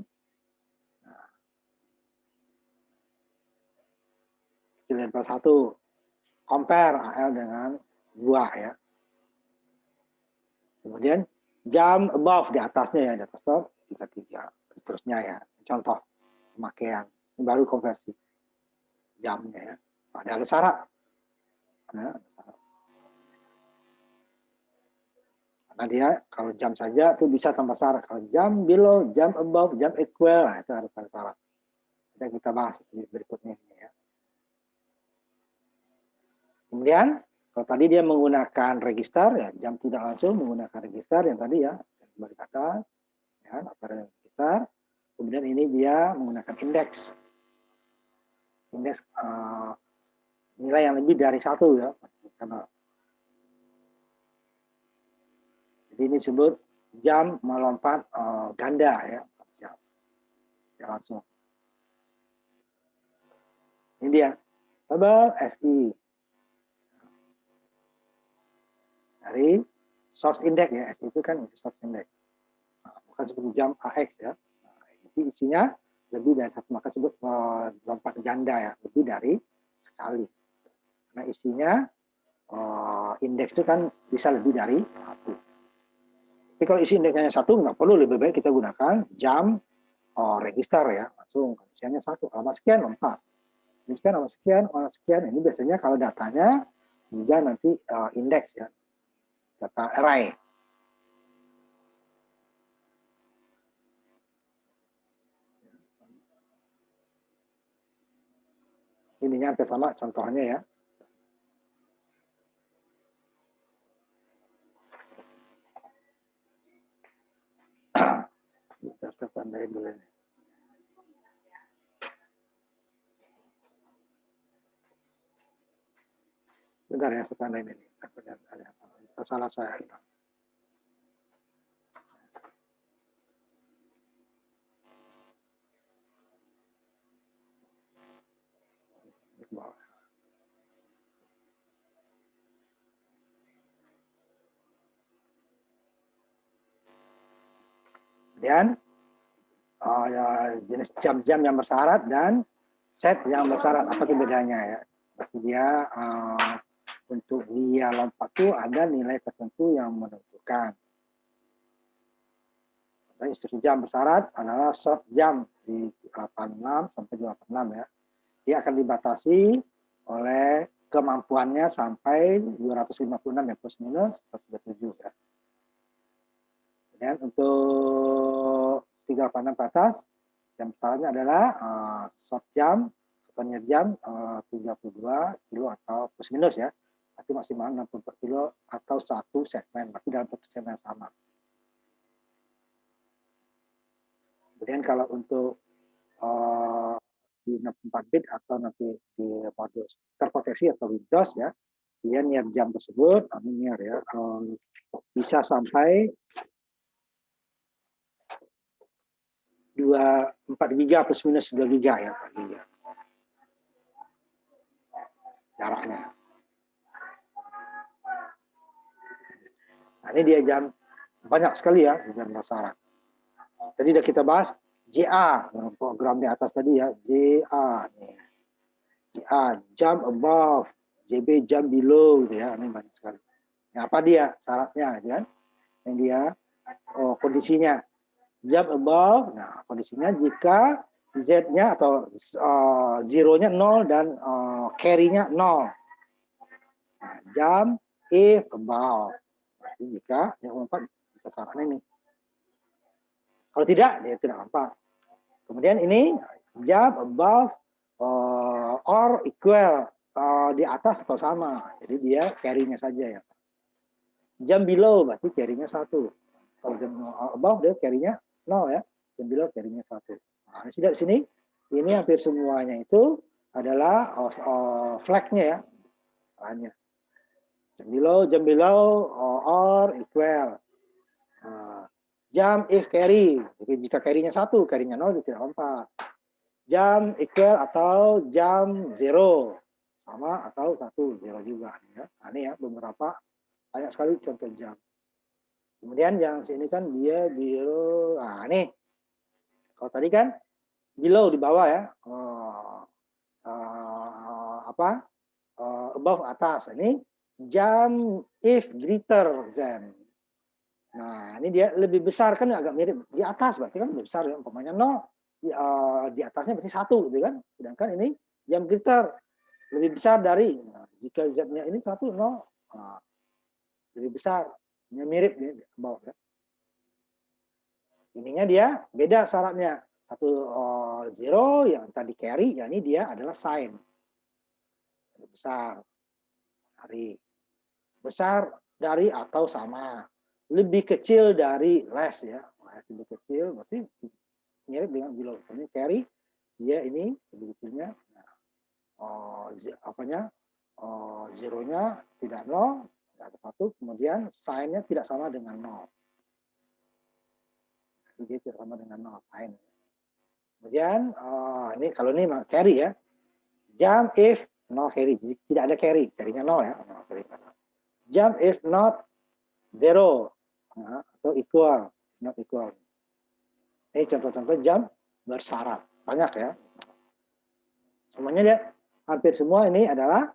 B: kecil dari 1, compare AL dengan 2 ya. Kemudian jam above di atasnya ya, di atas top 33, seterusnya ya. Contoh pemakaian, ini baru konversi jamnya ya. Ada syarat. Ya, karena dia kalau jam saja itu bisa tanpa syarat. Kalau jam below, jam above, jam equal, nah, itu harus ada syarat. Yang kita bahas di berikutnya ya. Kemudian kalau tadi dia menggunakan register ya, jam tidak langsung menggunakan register yang tadi ya, kembali ke atas ya, register. Kemudian ini dia menggunakan indeks. Indeks nilai yang lebih dari 1 ya. Jadi ini disebut jam melompat ganda ya. Ya langsung. Ini dia. Table SI. Dari source index ya. SI itu kan isi source index. Bukan seperti jam AX ya. Jadi isinya lebih dari 1, maka disebut lompat ganda ya. Lebih dari sekali. Nah isinya indeks itu kan bisa lebih dari 1. Tapi kalau isi indeksnya 1 nggak perlu, lebih baik kita gunakan jam register ya, langsung isinya 1, alamat sekian lompat. Ini sekian, alamat sekian, alamat sekian. Ini biasanya kalau datanya juga nanti indeks ya, data array. Ininya hampir sama contohnya ya. Saya tandain dulu ini. Bentar ya, saya tandain ini. Takutnya ada yang salah saya. Kemudian jenis jam-jam yang bersyarat dan set yang bersyarat, apa itu bedanya ya? Berarti dia untuk dia lompat itu ada nilai tertentu yang menentukan. Instruksi jam bersyarat adalah short jam di 86 sampai 286 ya. Dia akan dibatasi oleh kemampuannya sampai 256 ya, plus minus 127 ya. Dan untuk 386 ke atas, jam bersyaratnya adalah short jam atau near jam 32 kilo atau plus minus ya. Tapi maksimal 64 kilo atau 1 segmen, tapi dalam satu segmen yang sama. Kemudian kalau untuk di 64 bit atau nanti di modus terproteksi atau Windows ya, dia near jam tersebut, near ya, bisa sampai 4 giga plus minus 2 giga ya, 4 giga jaraknya. Nah, ini dia jam banyak sekali ya jam bersyarat. Tadi udah kita bahas JA, program di atas tadi ya, JA nih. JA, jump above, JB jump below gitu ya, ini banyak sekali. Nah, apa dia syaratnya kan? Yang dia kondisinya jump above, nah kondisinya jika Z-nya atau zero-nya 0 dan carry-nya 0. Nah, jump if above. Berarti jika yang lompat kita syaratnya ini. Kalau tidak, dia tidak lompat. Kemudian ini jump above or equal, di atas atau sama. Jadi dia carry-nya saja ya. Jump below berarti carry-nya 1. Kalau jump above dia carry-nya 0 ya. Jump below carry-nya 1. Nah, sudah di sini ini hampir semuanya itu adalah flag-nya ya. Hanya jump below or equal. Jump if carry. Jadi jika carry-nya 1, carry-nya 0 dia tidak lompat. Jump equal atau jump 0 sama atau 1 0 juga ya. Nah, ini ya beberapa banyak sekali contoh jam. Kemudian yang sini kan dia below. Nah, ini kalau tadi kan below di bawah ya. Apa? Above atas. Ini jump if greater than. Nah, ini dia lebih besar kan agak mirip di atas berarti kan lebih besar ya. Umpamanya 0 di atasnya berarti 1 gitu kan. Sedangkan ini jump greater lebih besar dari. Nah, jika z-nya ini 1 0 nah, lebih besar. Ini mirip nih ke bawah ya. Ininya dia beda syaratnya. Satu zero yang tadi carry, ya ini dia adalah sign. Lebih besar dari besar dari atau sama. Lebih kecil dari less ya. Lebih kecil berarti mirip dengan below. Ini carry dia ini lebih kecilnya. Nah, apanya? Zeronya tidak 0, tidak ada 1, kemudian sign-nya tidak sama dengan 0. Jadi tidak sama dengan 0 sign. Kemudian ini kalau ini carry ya. Jump if no carry. Jadi, tidak ada carry. Carry-nya 0 ya. No, carry. Jump if not 0. Nah, atau equal. Not equal. Ini contoh-contoh jump bersyarat. Banyak ya. Semuanya dia hampir semua ini adalah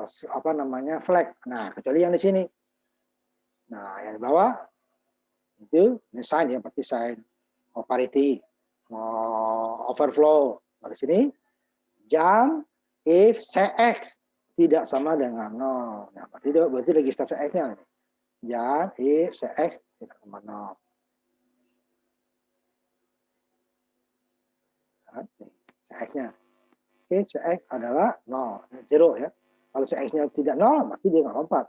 B: apa namanya flag. Nah, kecuali yang di sini. Nah, yang di bawah itu ini sign ya, berarti sign parity, overflow. Di sini jump if Cx tidak sama dengan 0. Nah, berarti register Cx-nya. Jump if Cx tidak sama 0. Nah, Cx-nya. Oke, Cx adalah 0, 0 ya. Kalau Cx-nya tidak 0, berarti dia nggak lompat.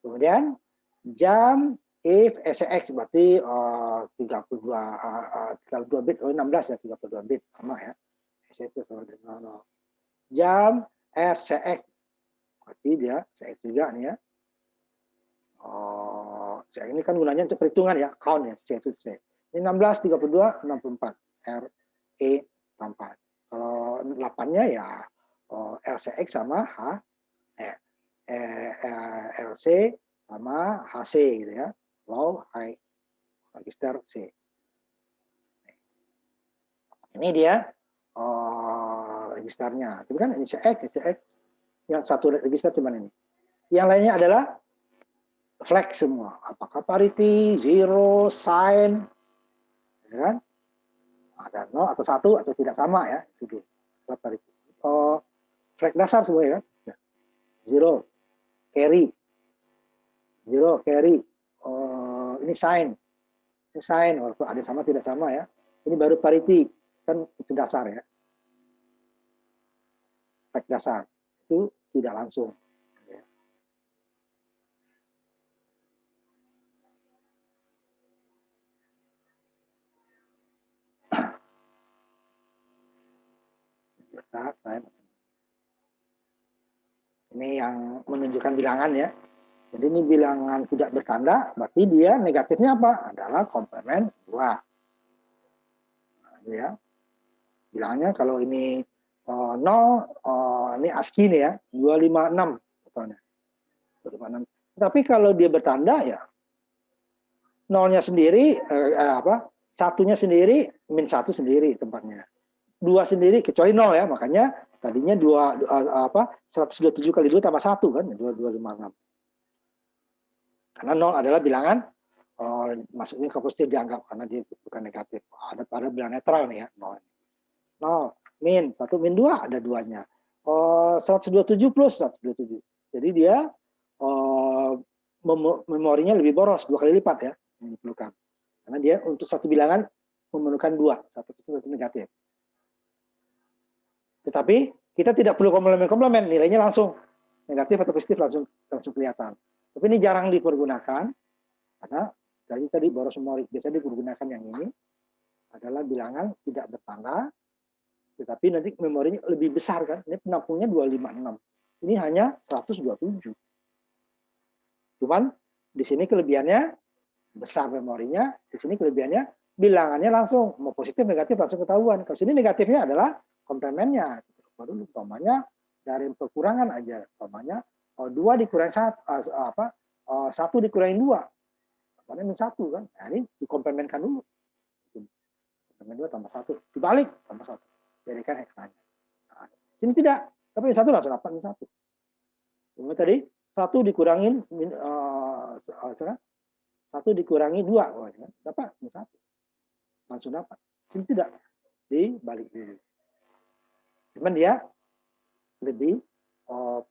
B: Kemudian jump if SX berarti 32 bit, 16 ya, 32 bit sama ya. SX sama dengan 0. Jump RCX berarti dia CX juga nih ya. CX ini kan gunanya untuk perhitungan ya, count ya, C itu C. Ini 16, 32, 64. RE tanpa. Kalau 8-nya ya RCX sama LC sama HC gitu ya. Low, high, register C. Ini dia registernya. Tapi kan ini CX, yang satu register cuma ini. Yang lainnya adalah flag semua. Apakah parity, zero, sign, ya kan? Ada 0 atau 1 atau tidak sama ya. Itu parity. Flag dasar semua ya. Zero, carry, zero, carry. Ini sign. Ini sign, walaupun ada sama tidak sama ya. Ini baru parity, kan itu dasar ya. Flag dasar, itu tidak langsung. Ini yang menunjukkan bilangan ya. Jadi ini bilangan tidak bertanda, berarti dia negatifnya apa? Adalah komplement 2. Nah, ya. Bilangnya kalau ini 0, ini ASCII nih ya, 256 totalnya. 256. Tapi kalau dia bertanda ya, 0-nya sendiri, satunya sendiri, min 1 sendiri tempatnya. 2 sendiri, kecuali 0 ya, makanya tadinya 127 kali 2 tambah 1 kan, 256. Karena 0 adalah bilangan, maksudnya ke positif dianggap, karena dia bukan negatif. Ada bilangan netral nih ya, 0. 0, min 1, min 2, ada 2-nya. 127 plus 127. Jadi dia memorinya lebih boros, 2 kali lipat ya, yang diperlukan. Karena dia untuk satu bilangan memerlukan 2, satu positif, satu negatif. Tetapi kita tidak perlu komplement-komplement, nilainya langsung negatif atau positif langsung kelihatan. Tapi ini jarang dipergunakan karena tadi boros memori. Biasanya dipergunakan yang ini adalah bilangan tidak bertanda, tetapi nanti memorinya lebih besar kan. Ini penampungnya 256. Ini hanya 127. Cuman di sini kelebihannya besar memorinya, di sini kelebihannya bilangannya langsung mau positif negatif langsung ketahuan. Kalau sini negatifnya adalah komplemennya. Baru umpamanya dari kekurangan aja, umpamanya 2 dikurangi 1, 1 dikurangi 2, makanya min 1 kan. Nah, ini dikomplemenkan dulu. Komplemen 2 tambah 1, dibalik tambah 1. Jadikan heksanya. Nah, ini tidak, tapi min 1 langsung dapat min 1. Cuma tadi 1 dikurangin 1 dikurangi 2, dapat min 1. Langsung dapat. Ini tidak, dibalik dulu. Cuman dia lebih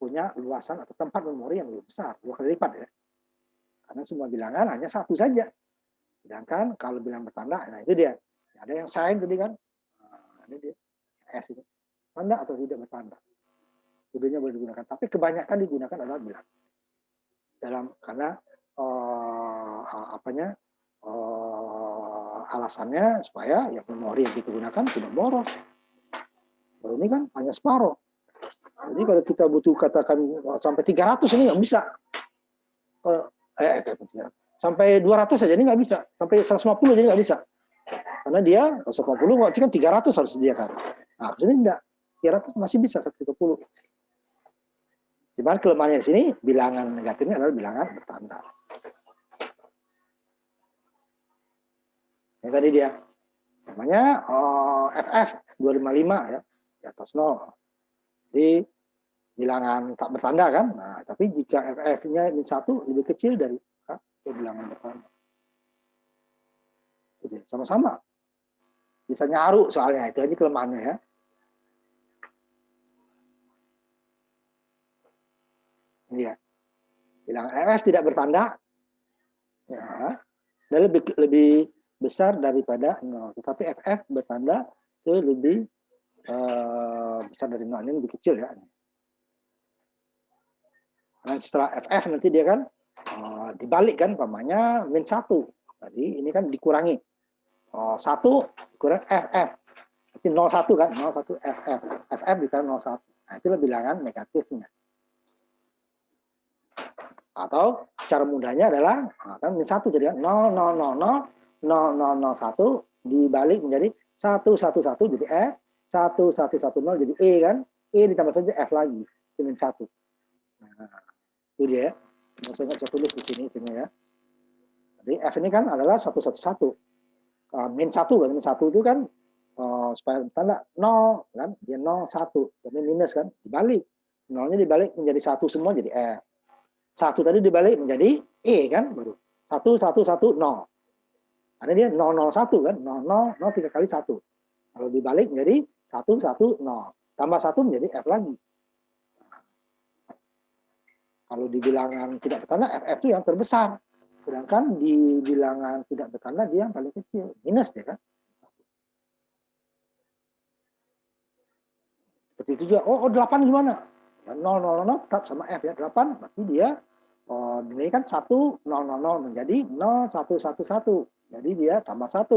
B: punya luasan atau tempat memori yang lebih besar, 2 kali lipat ya. Karena semua bilangan hanya 1 saja. Sedangkan kalau bilang bertanda, nah itu dia. Ada yang sign tadi kan, nah, ini dia, S itu. Tanda atau tidak bertanda. Keduanya boleh digunakan, tapi kebanyakan digunakan adalah bilang. Karena alasannya supaya yang memori yang kita gunakan tidak boros. Kalau ini kan hanya separuh. Jadi kalau kita butuh katakan sampai 300 ini nggak bisa. Sampai 200 saja ini nggak bisa. Sampai 150 jadi nggak bisa. Karena dia 150 berarti kan 300 harus disediakan. Nah, ini enggak. 300 masih bisa 130. Cuman kelemahannya di sini bilangan negatifnya adalah bilangan bertanda. Yang tadi dia namanya FF 255 ya, di atas 0. Jadi bilangan tak bertanda kan. Nah, tapi jika FF-nya min 1 lebih kecil dari bilangan bertanda. Jadi sama-sama. Bisa nyaru soalnya, itu aja kelemahannya ya. Ini ya. Bilangan FF tidak bertanda. Ya. Dan lebih besar daripada 0. Tetapi FF bertanda itu lebih besar dari 0. Ini lebih kecil ya. Nah, setelah FF nanti dia kan dibalik kan, umpamanya min 1. Tadi ini kan dikurangi. 1 kurang FF. Berarti 01 kan, 01 FF. FF dikali 01. Nah, itulah bilangan negatifnya. Atau cara mudahnya adalah kan min 1 jadi kan 00000001 dibalik menjadi 111 jadi F, 1110 jadi E kan. E ditambah saja F lagi, itu min 1. Nah, itu dia. Saya tulis di sini ya. Jadi F ini kan adalah 111. Min 1 kan, min 1 itu kan supaya tanda 0 kan, dia 01, jadi minus kan, dibalik. 0-nya dibalik menjadi 1 semua jadi F. 1 tadi dibalik menjadi E kan, baru 1110. Karena dia 001 kan, 00 3 kali 1. Kalau dibalik menjadi 110. Tambah 1 menjadi F lagi. Kalau di bilangan tidak bertanda, FF itu yang terbesar. Sedangkan di bilangan tidak bertanda, dia yang paling kecil. Minus ya kan. Seperti itu juga. Oh 8 gimana? 000 tetap sama F ya. 8 berarti dia ini kan 1000 menjadi 0111. Jadi dia tambah 1.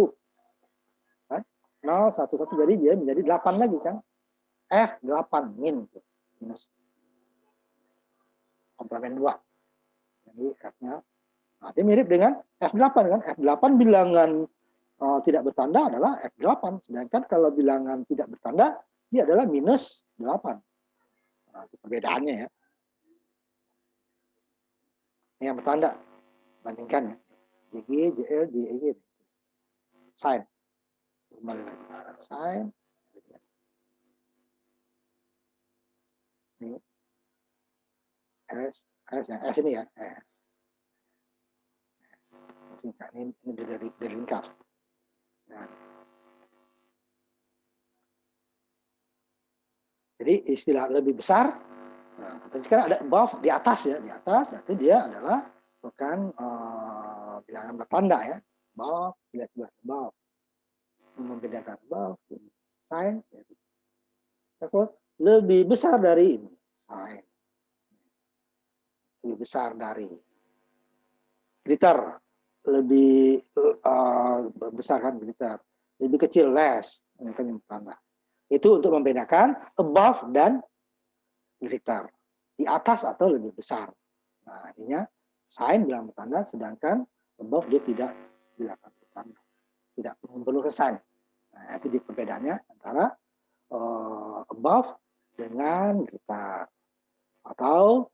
B: Kan? 011 jadi dia menjadi 8 lagi kan. F 8 min minus komplemen 2. Jadi F-nya dia mirip dengan F8 kan. F8 bilangan tidak bertanda adalah F8. Sedangkan kalau bilangan tidak bertanda, dia adalah minus 8. Nah, itu perbedaannya ya. Ini yang bertanda. Bandingkan ya. JG, JL, JEG. Sign. Kembali lagi. Sign. Ini. S ini ya. S. Ini dari ringkas. Nah. Jadi istilah lebih besar, nah, tadi kan ada above di atas ya, di atas itu dia adalah bukan bilangan bertanda ya, above, tidak sebelah above, membedakan above, sign, ya. Lebih besar dari ini, sign, lebih besar dari glitter, lebih besar kan glitter, lebih kecil less, ini kan yang bertanda. Itu untuk membedakan above dan glitter. Di atas atau lebih besar. Nah, artinya sign bilang bertanda, sedangkan above dia tidak bilang bertanda. Tidak memerlukan sign. Nah, itu di perbedaannya antara above dengan glitter. Atau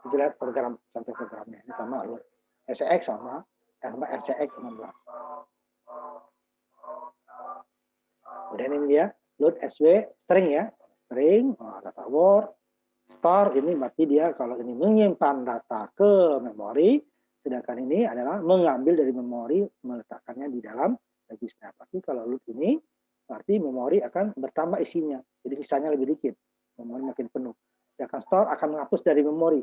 B: Kita lihat program contoh programnya ini sama loh. SX sama RCX 16. Kemudian ini dia load SW string ya, string data word store ini berarti dia kalau ini menyimpan data ke memori, sedangkan ini adalah mengambil dari memori meletakkannya di dalam register. Tapi kalau load ini berarti memori akan bertambah isinya, jadi sisanya lebih dikit, memori makin penuh. Sedangkan store akan menghapus dari memori,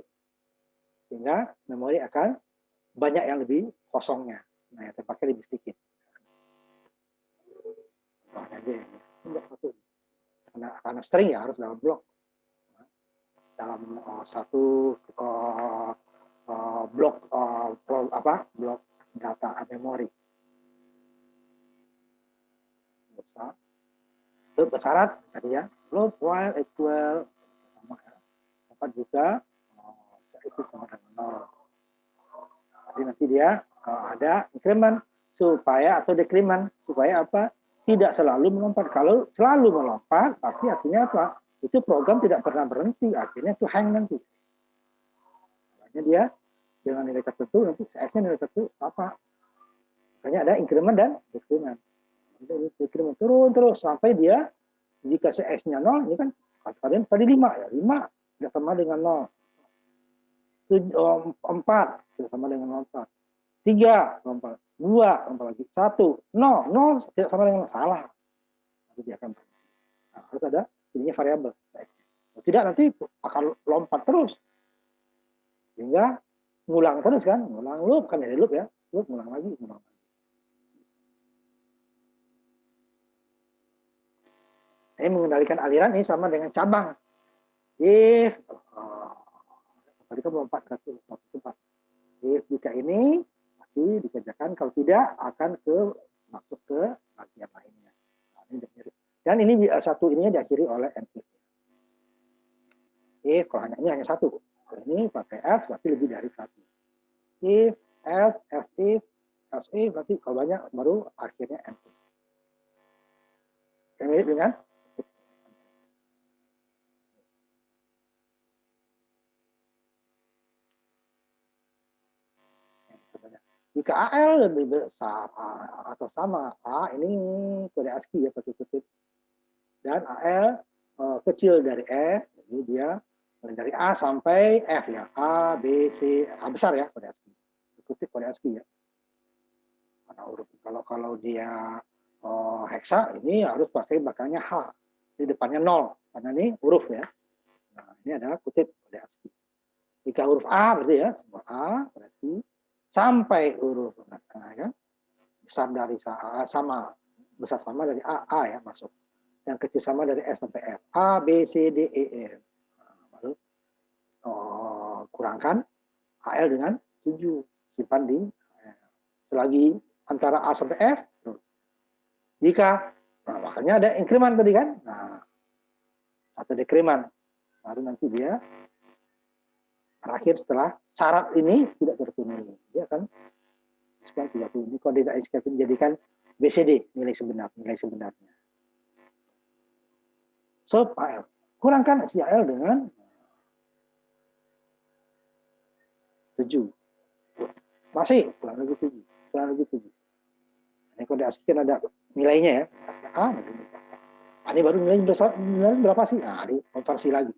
B: sehingga memori akan banyak yang lebih kosongnya, nah yang terpakai lebih sedikit. Karena string ya harus dalam blok, dalam satu blok blok data memori. Loop bersyarat tadi ya, loop while equal sama ya, dapat juga itu sama dengan 0. Jadi nanti dia ada increment supaya atau decrement supaya apa? Tidak selalu melompat. Kalau selalu melompat, tapi artinya apa? Itu program tidak pernah berhenti, akhirnya itu hang nanti. Makanya dia dengan nilai tertentu nanti CS-nya nilai tertentu apa? Makanya ada increment dan decrement. Decrement turun terus sampai dia jika CS-nya 0, ini kan kalian tadi 5 ya, 5 tidak sama dengan 0. 4 tidak sama dengan 4. 3 lompat, 2 lompat lagi, 1 0 tidak sama dengan salah. Nanti dia akan harus ada ininya variabel. Tidak nanti akan lompat terus. Sehingga ngulang terus kan, ngulang loop kan dari loop ya, loop ngulang lagi, ngulang lagi. Ini mengendalikan aliran ini sama dengan cabang. If tadi kan melompat ke satu tempat. If jika ini pasti dikerjakan, kalau tidak akan masuk ke bagian lainnya. Nah, ini dan ini satu ininya diakhiri oleh if. If kalau hanya satu, kalau ini pakai else berarti lebih dari satu. If, else, if berarti kalau banyak baru akhirnya if. Yang mirip dengan jika AL lebih besar atau sama A, ini kode ASCII ya pakai kutip, dan AL kecil dari F, jadi dia dari A sampai F ya, A, B, C, A besar ya kode ASCII, kutip kode ASCII ya. Karena huruf kalau dia heksa ini harus pakai belakangnya H, di depannya 0 karena ini huruf ya. Nah ini adalah kutip kode ASCII. Jika huruf A berarti ya, semua A berarti sampai huruf ya, besar dari sama besar sama dari A ya masuk, yang kecil sama dari F sampai F, A B C D E F. Lalu kurangkan AL dengan 7, simpan di selagi antara A sampai F. Jika makanya ada increment tadi kan, atau decrement, baru nanti dia terakhir setelah syarat ini tidak terpenuhi, dia akan sekian 30. Ini kalau tidak dijadikan BCD, nilai sebenarnya. So, AL. Kurangkan SIAL dengan 7. Masih, kurang lagi 7. Ini kalau diasihkan ada nilainya ya. A, ini baru nilai berapa sih? Nah, ini konversi lagi.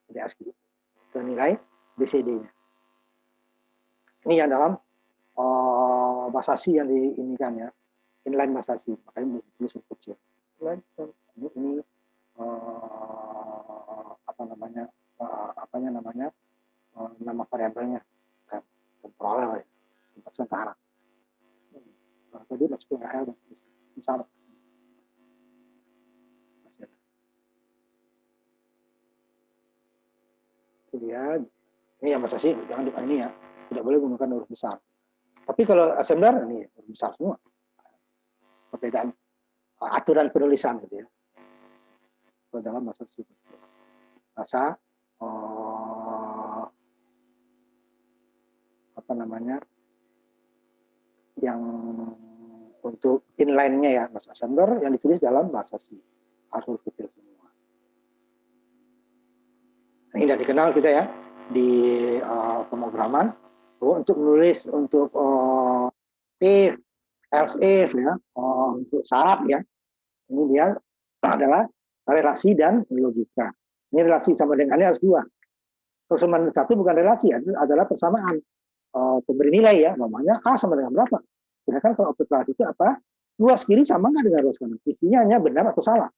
B: Jadi ASCII. Ke nilai BCD-nya. Ini yang dalam bahasa C yang diinikan ya, inline bahasa C, makanya ditulis kecil. Ini nama variabelnya kan temporal ya, tempat sementara. Tadi masuk ke AL sama. Itu dia. Ini yang bahasa C, jangan lupa ini ya, tidak boleh menggunakan huruf besar. Tapi kalau assembler ini huruf besar semua. Perbedaan aturan penulisan gitu ya. Kalau dalam bahasa C, bahasa yang untuk inline-nya ya, bahasa assembler yang ditulis dalam bahasa C, harus huruf kecil semua. Ini tidak dikenal kita ya. di pemrograman untuk menulis untuk if, else if ya, untuk syarat ya. Ini dia adalah relasi dan logika. Ini relasi sama dengan ini harus dua. Persamaan satu bukan relasi, adalah persamaan pemberi nilai ya, namanya A sama dengan berapa. Sedangkan kalau objek relasi itu apa? Luas kiri sama nggak dengan luas kanan? Isinya hanya benar atau salah.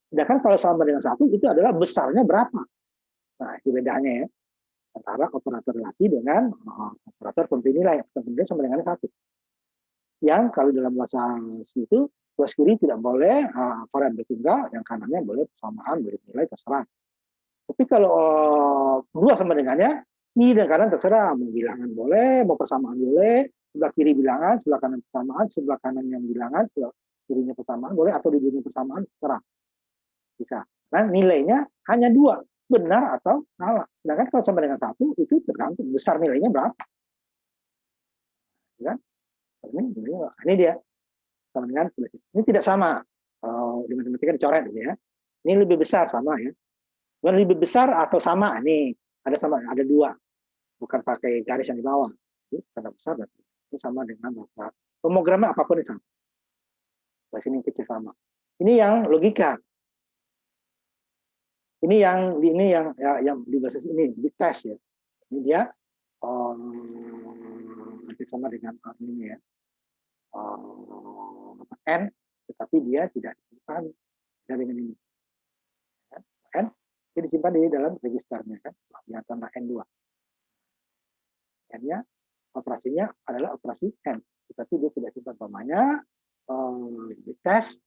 B: Sedangkan kalau sama dengan satu itu adalah besarnya berapa. Nah, itu bedanya ya antara operator relasi dengan operator pemberi nilai. Pemberi nilai sama dengan satu. Yang kalau dalam bahasa C itu luas kiri tidak boleh variabel tunggal, yang kanannya boleh persamaan, boleh nilai terserah. Tapi kalau dua sama dengannya, kiri dan kanan terserah. Mau bilangan boleh, mau persamaan boleh, sebelah kiri bilangan, sebelah kanan persamaan, sebelah kanan yang bilangan, sebelah kirinya persamaan boleh, atau di dunia persamaan terserah. Bisa. Nah, nilainya hanya dua, benar atau salah. Sedangkan kalau sama dengan satu, itu tergantung besar nilainya berapa. Ya? Ini dia. Sama dengan ini tidak sama. Di matematika dicoret gitu ya. Ini lebih besar sama ya. Lebih besar atau sama? Ini ada sama, ada dua. Bukan pakai garis yang di bawah. Ini karena besar dan itu sama dengan bahasa pemrograman apapun itu sama. Bahasa ini kecil sama. Ini yang logika. Ini yang yang di bahasa ini di tes ya. Ini dia sama dengan ini ya. N, tetapi dia tidak disimpan dengan ini. N dia disimpan di dalam registernya kan, yang tanda N2. N-nya operasinya adalah operasi N, tetapi dia tidak simpan namanya di tes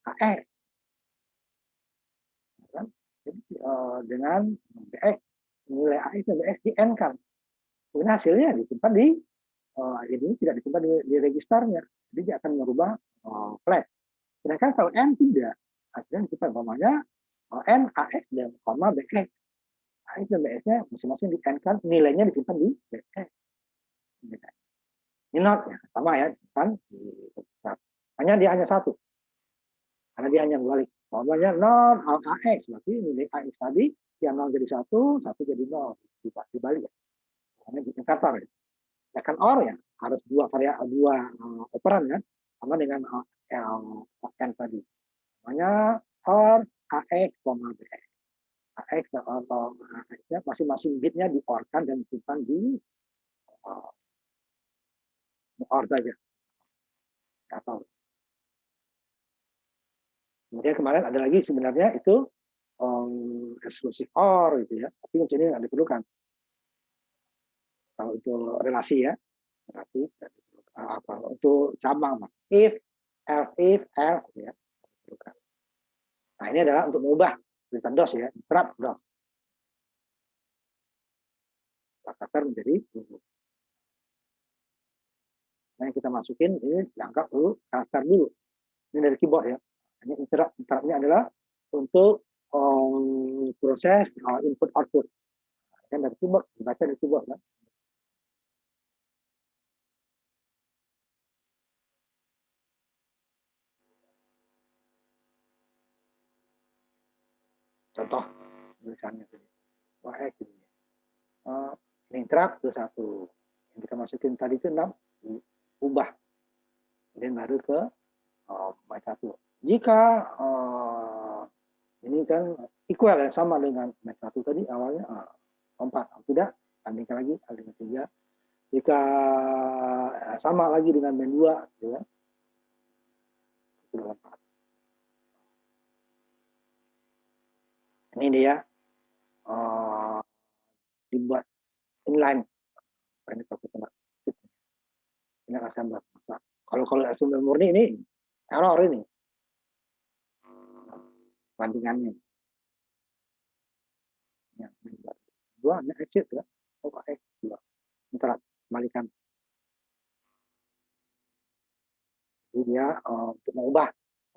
B: KE. Kan? Jadi, dengan BX, nilai AX dan BX di N kan. Kemudian hasilnya disimpan di ini tidak disimpan di registernya, jadi dia akan merubah flag. Sedangkan kalau N tidak, hasilnya disimpan namanya N, AX, dan koma BX. AX dan BX-nya masing-masing di N kan, nilainya disimpan di BX. Ini not ya, sama ya, kan di register. Dia hanya satu, karena dia hanya balik. Namanya not AX, berarti nilai AX tadi yang 0 jadi 1, 1 jadi 0. Dibalik ya. Karena di inverter ya. Ya kan OR ya, harus dua operan ya, sama dengan N tadi. Namanya OR AX, BX. AX atau AX-nya masing-masing bitnya di-OR-kan dan disimpan di OR saja. Atau kemudian kemarin ada lagi sebenarnya itu eksklusif OR gitu ya, tapi untuk ini nggak diperlukan. Kalau untuk relasi ya, relasi apa untuk cabang if, else ya, diperlukan. Nah ini adalah untuk mengubah perintah DOS ya, interrupt DOS. Karakter menjadi huruf. Nah yang kita masukin ini dianggap dulu karakter dulu. Ini dari keyboard ya. Ini interruptnya adalah untuk proses input output. Kan dari keyboard, dibaca dari keyboard kan. Contoh tulisannya tadi. Wah, gini. Ini interrupt 21. Yang kita masukin tadi itu 6, ubah. Kemudian baru ke byte 1. Jika ini kan equal ya, sama dengan byte 1 tadi awalnya 4. Tidak, bandingkan lagi dengan 3. Jika sama lagi dengan band 2, ya, sudah 4. Ini dia dibuat inline. Ini ini akan masa. Kalau sumber murni ini error ini bandingannya. Ya, 2 hanya exit ya. Oh, X 2. Ntar kembalikan. Jadi dia untuk mengubah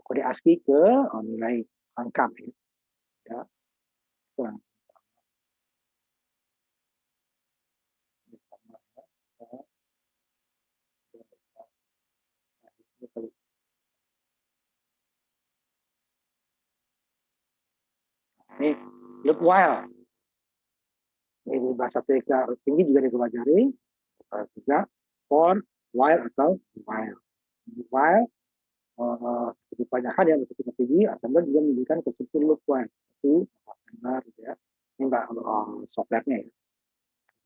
B: kode ASCII ke nilai angka ya. Kurang. Ini loop while. bahasa TK tinggi juga dipelajari, juga for, while atau while. While seperti banyak hal yang bisa kita tinggi, assembler juga memberikan konstruksi loop while. Itu assembler gitu ya. Ini enggak software-nya ya.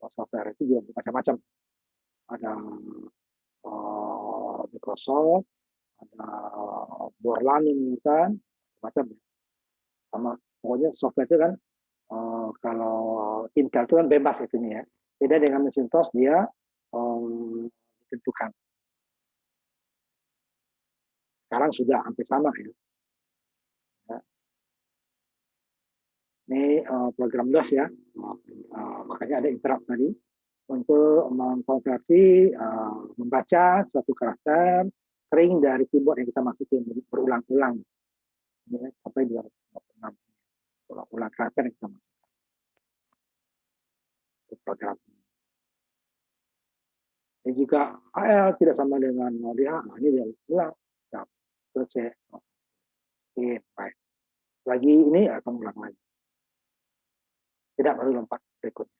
B: Software itu juga macam-macam. Ada Microsoft, ada Borland kan, macam sama. Pokoknya software itu kan kalau Intel itu kan bebas itunya ya. Beda dengan Macintosh dia ditentukan. Sekarang sudah hampir sama ya. Ini program DOS ya, makanya ada interrupt tadi untuk mengkonversi membaca suatu karakter string dari keyboard yang kita masukin berulang-ulang ya, sampai 256 ulang karakter yang kita masukkan ke program. Ini jika AL tidak sama dengan dia, ini dia ulang, selesai. Oke, baik. Lagi ini akan ulang lagi. Tidak baru lompat berikutnya.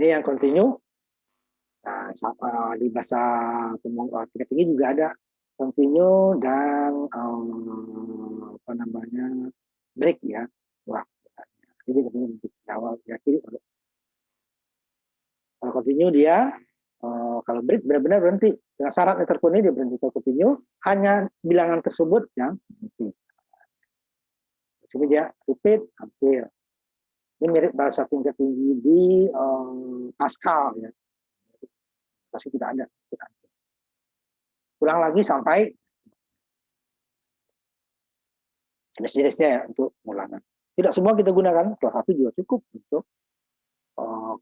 B: Ini yang continue. Nah, di bahasa tingkat tinggi juga ada continue dan apa namanya break ya. Wah, jadi di awal ya kiri. Kalau continue dia kalau break benar-benar berhenti. Dengan syarat yang terpenuhi dia berhenti. Kalau continue hanya bilangan tersebut yang berhenti. Di sini dia repeat hampir. Ini mirip bahasa tingkat tinggi di Pascal ya. Pasti tidak ada. Ulang lagi sampai jenis-jenisnya ya untuk ulangan. Tidak semua kita gunakan, salah satu juga cukup untuk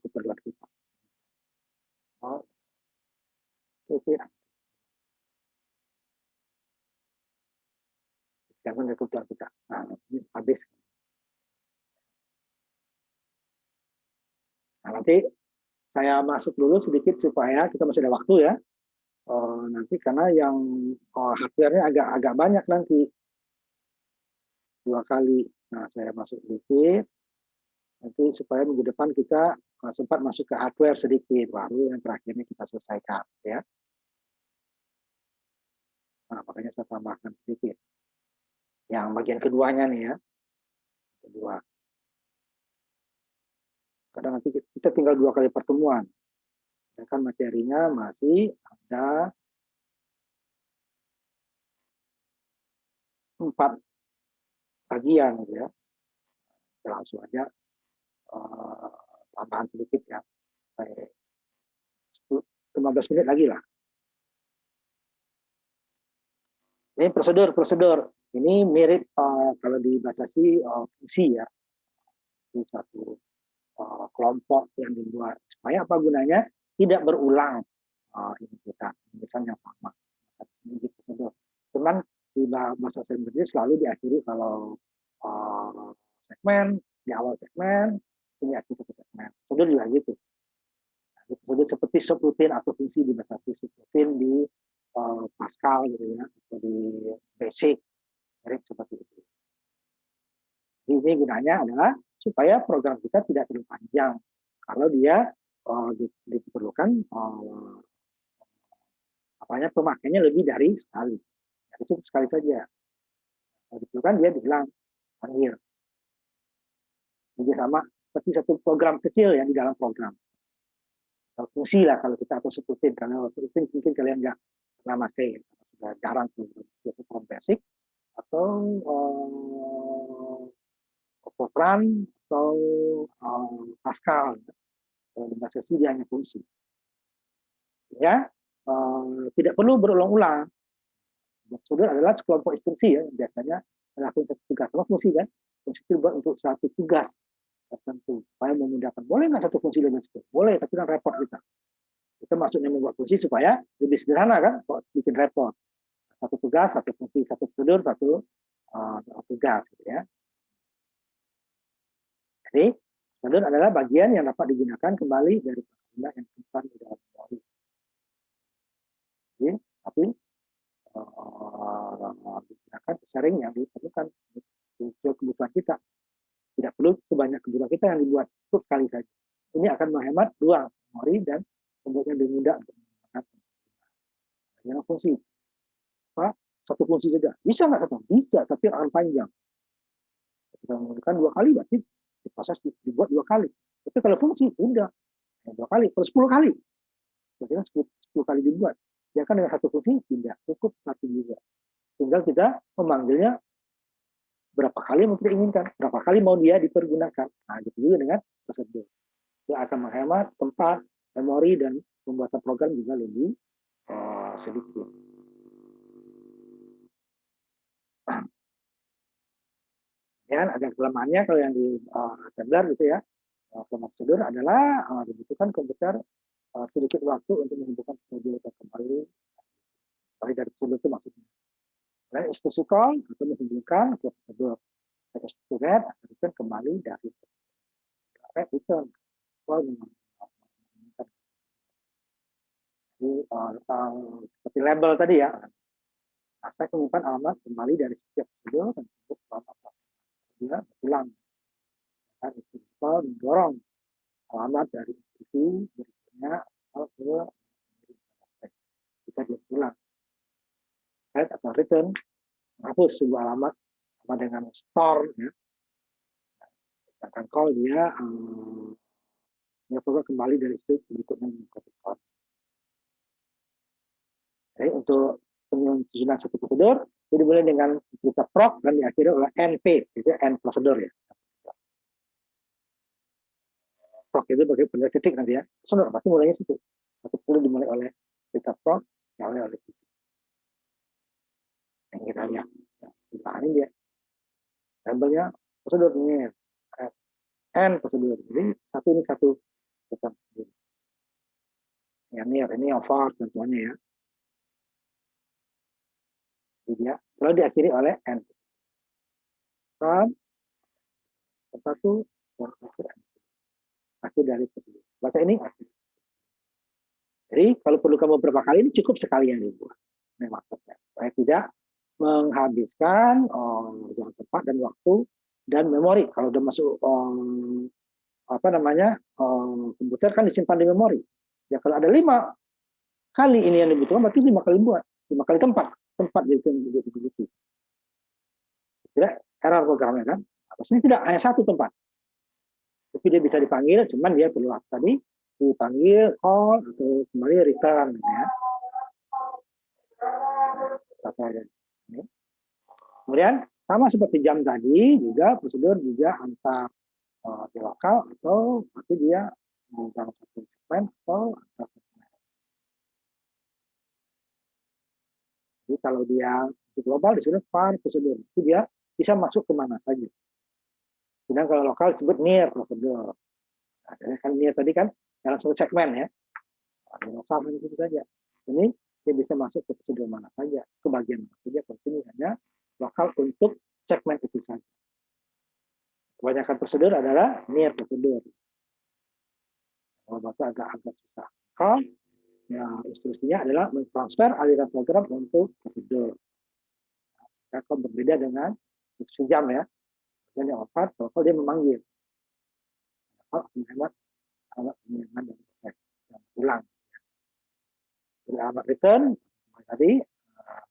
B: keperluan kita. Jangan kebutuhan kita. Nah, ini habis. Nah, nanti saya masuk dulu sedikit supaya kita masih ada waktu ya. Nanti karena yang hardware-nya agak banyak nanti 2 kali. Nah, saya masuk sedikit. Nanti supaya minggu depan kita sempat masuk ke hardware sedikit, baru yang terakhirnya kita selesaikan ya. Nah, makanya saya tambahkan sedikit. Yang bagian keduanya nih ya. Kedua. Kadang nanti kita tinggal 2 kali pertemuan. Ya kan materinya masih ada 4 bagian gitu ya. Kita langsung aja tambahan sedikit ya. 15 menit lagi lah. Ini prosedur. Ini mirip kalau di bahasa C fungsi ya. Ini suatu kelompok yang dibuat. Supaya apa gunanya? Tidak berulang ini kita misalnya sama. Ini prosedur. Cuman di bahasa sendiri selalu diakhiri kalau segmen, di awal segmen, ini akhir satu segmen. Prosedur juga gitu. Prosedur seperti subrutin atau fungsi di bahasa C, subrutin di Pascal gitu ya, atau di basic, mirip seperti itu. Ini gunanya adalah supaya program kita tidak terlalu panjang. Kalau dia diperlukan pemakaiannya lebih dari sekali. Jadi cukup sekali saja. Kalau diperlukan dia diulang panggil. Jadi sama seperti satu program kecil ya di dalam program. Fungsi lah kalau kita atau subrutin. Kalau subrutin mungkin kalian nggak pernah pakai, sudah jarang tuh program basic atau Fortran atau Pascal. Di bahasa C dia hanya fungsi. Ya, tidak perlu berulang-ulang. Prosedur adalah sekelompok instruksi ya, biasanya melakukan satu tugas. Apa fungsi kan? Fungsi itu buat untuk satu tugas tertentu supaya memudahkan. Boleh nggak satu fungsi lebih sedikit? Boleh, tapi kan repot kita. Kita maksudnya membuat fungsi supaya lebih sederhana kan, kok bikin repot. Satu tugas, satu fungsi, satu prosedur, satu tugas gitu ya. Jadi prosedur adalah bagian yang dapat digunakan kembali dari formula yang simpan di dalam memori. Tapi digunakan sesering yang diperlukan sesuai kebutuhan kita. Tidak perlu sebanyak kebutuhan kita yang dibuat, cukup sekali saja. Ini akan menghemat ruang memori dan membuatnya lebih mudah untuk menggunakan dengan fungsi. Apa? Satu fungsi saja. Bisa nggak kata? Bisa, tapi akan panjang. Kita menggunakan 2 kali, berarti proses dibuat 2 kali. Tapi kalau fungsi, udah 2 kali, per 10 kali. Berarti 10 kali dibuat. Ya kan dengan satu fungsi, tidak cukup satu juga. Tinggal kita memanggilnya berapa kali mau kita inginkan, berapa kali mau dia dipergunakan. Nah, gitu juga dengan prosedur. Dia akan menghemat tempat, memori, dan pembuatan program juga lebih sedikit. Ya, ada kelemahannya kalau yang di assembler gitu ya. Kelemahan prosedur adalah dibutuhkan komputer sedikit waktu untuk menghubungkan prosedur kembali dari prosedur itu maksudnya. Dan instruksi call atau menghubungkan ke prosedur return atau return kembali dari return call. Jadi seperti label tadi ya. Nah, saya menyimpan alamat kembali dari setiap prosedur dan untuk alamat dia berulang. Dan instruksi call mendorong alamat dari instruksi berikutnya ke jika dia pulang. Right, atau return menghapus sebuah alamat sama dengan store ya. Sedangkan call dia program kembali dari situ berikutnya mengikuti call. Jadi untuk penyusunan satu prosedur itu dimulai dengan kita proc dan diakhiri oleh NP, itu N prosedur ya. Proc itu bagi benda titik nanti ya. Prosedur pasti mulainya situ. Satu prosedur dimulai oleh kita proc, diawali oleh titik. Yang kita lihat, ya, kita ini dia. Labelnya prosedur ini N prosedur. Jadi satu ini satu prosedur. Ya, ini over contohnya ya. Jadi dia selalu diakhiri oleh N. Satu akhir dari prosedur. Baca ini akhir. Jadi kalau perlu kamu berapa kali ini cukup sekali yang dibuat. Ini maksudnya. Supaya tidak menghabiskan yang tepat dan waktu dan memori. Kalau udah masuk komputer kan disimpan di memori. Ya kalau ada 5 kali ini yang dibutuhkan berarti 5 kali buat, 5 kali tempat gitu. Tidak error programnya kan. Harusnya tidak hanya satu tempat. Tapi dia bisa dipanggil, cuman dia perlu tadi dipanggil call atau kembali return ya. Kemudian sama seperti jam tadi juga prosedur juga antar di lokal atau nanti dia dalam satu segmen atau antar segmen. Jadi kalau dia global disebut far prosedur itu dia bisa masuk kemana saja. Sedang kalau lokal disebut near prosedur. Nah, kan near tadi kan dalam satu segmen ya. Di lokal itu saja. Ini dia bisa masuk ke prosedur mana saja, ke bagian mana saja. Ini hanya lokal untuk segmen itu saja. Kebanyakan prosedur adalah near prosedur. Kalau bahasa agak susah. Kalau ya, instruksinya adalah mentransfer aliran program untuk prosedur. Kalau berbeda dengan instruksi jam ya. Dan yang empat, kalau dia memanggil. Kalau menghemat alamat penyimpanan dan stek yang ulang. Jadi alamat return tadi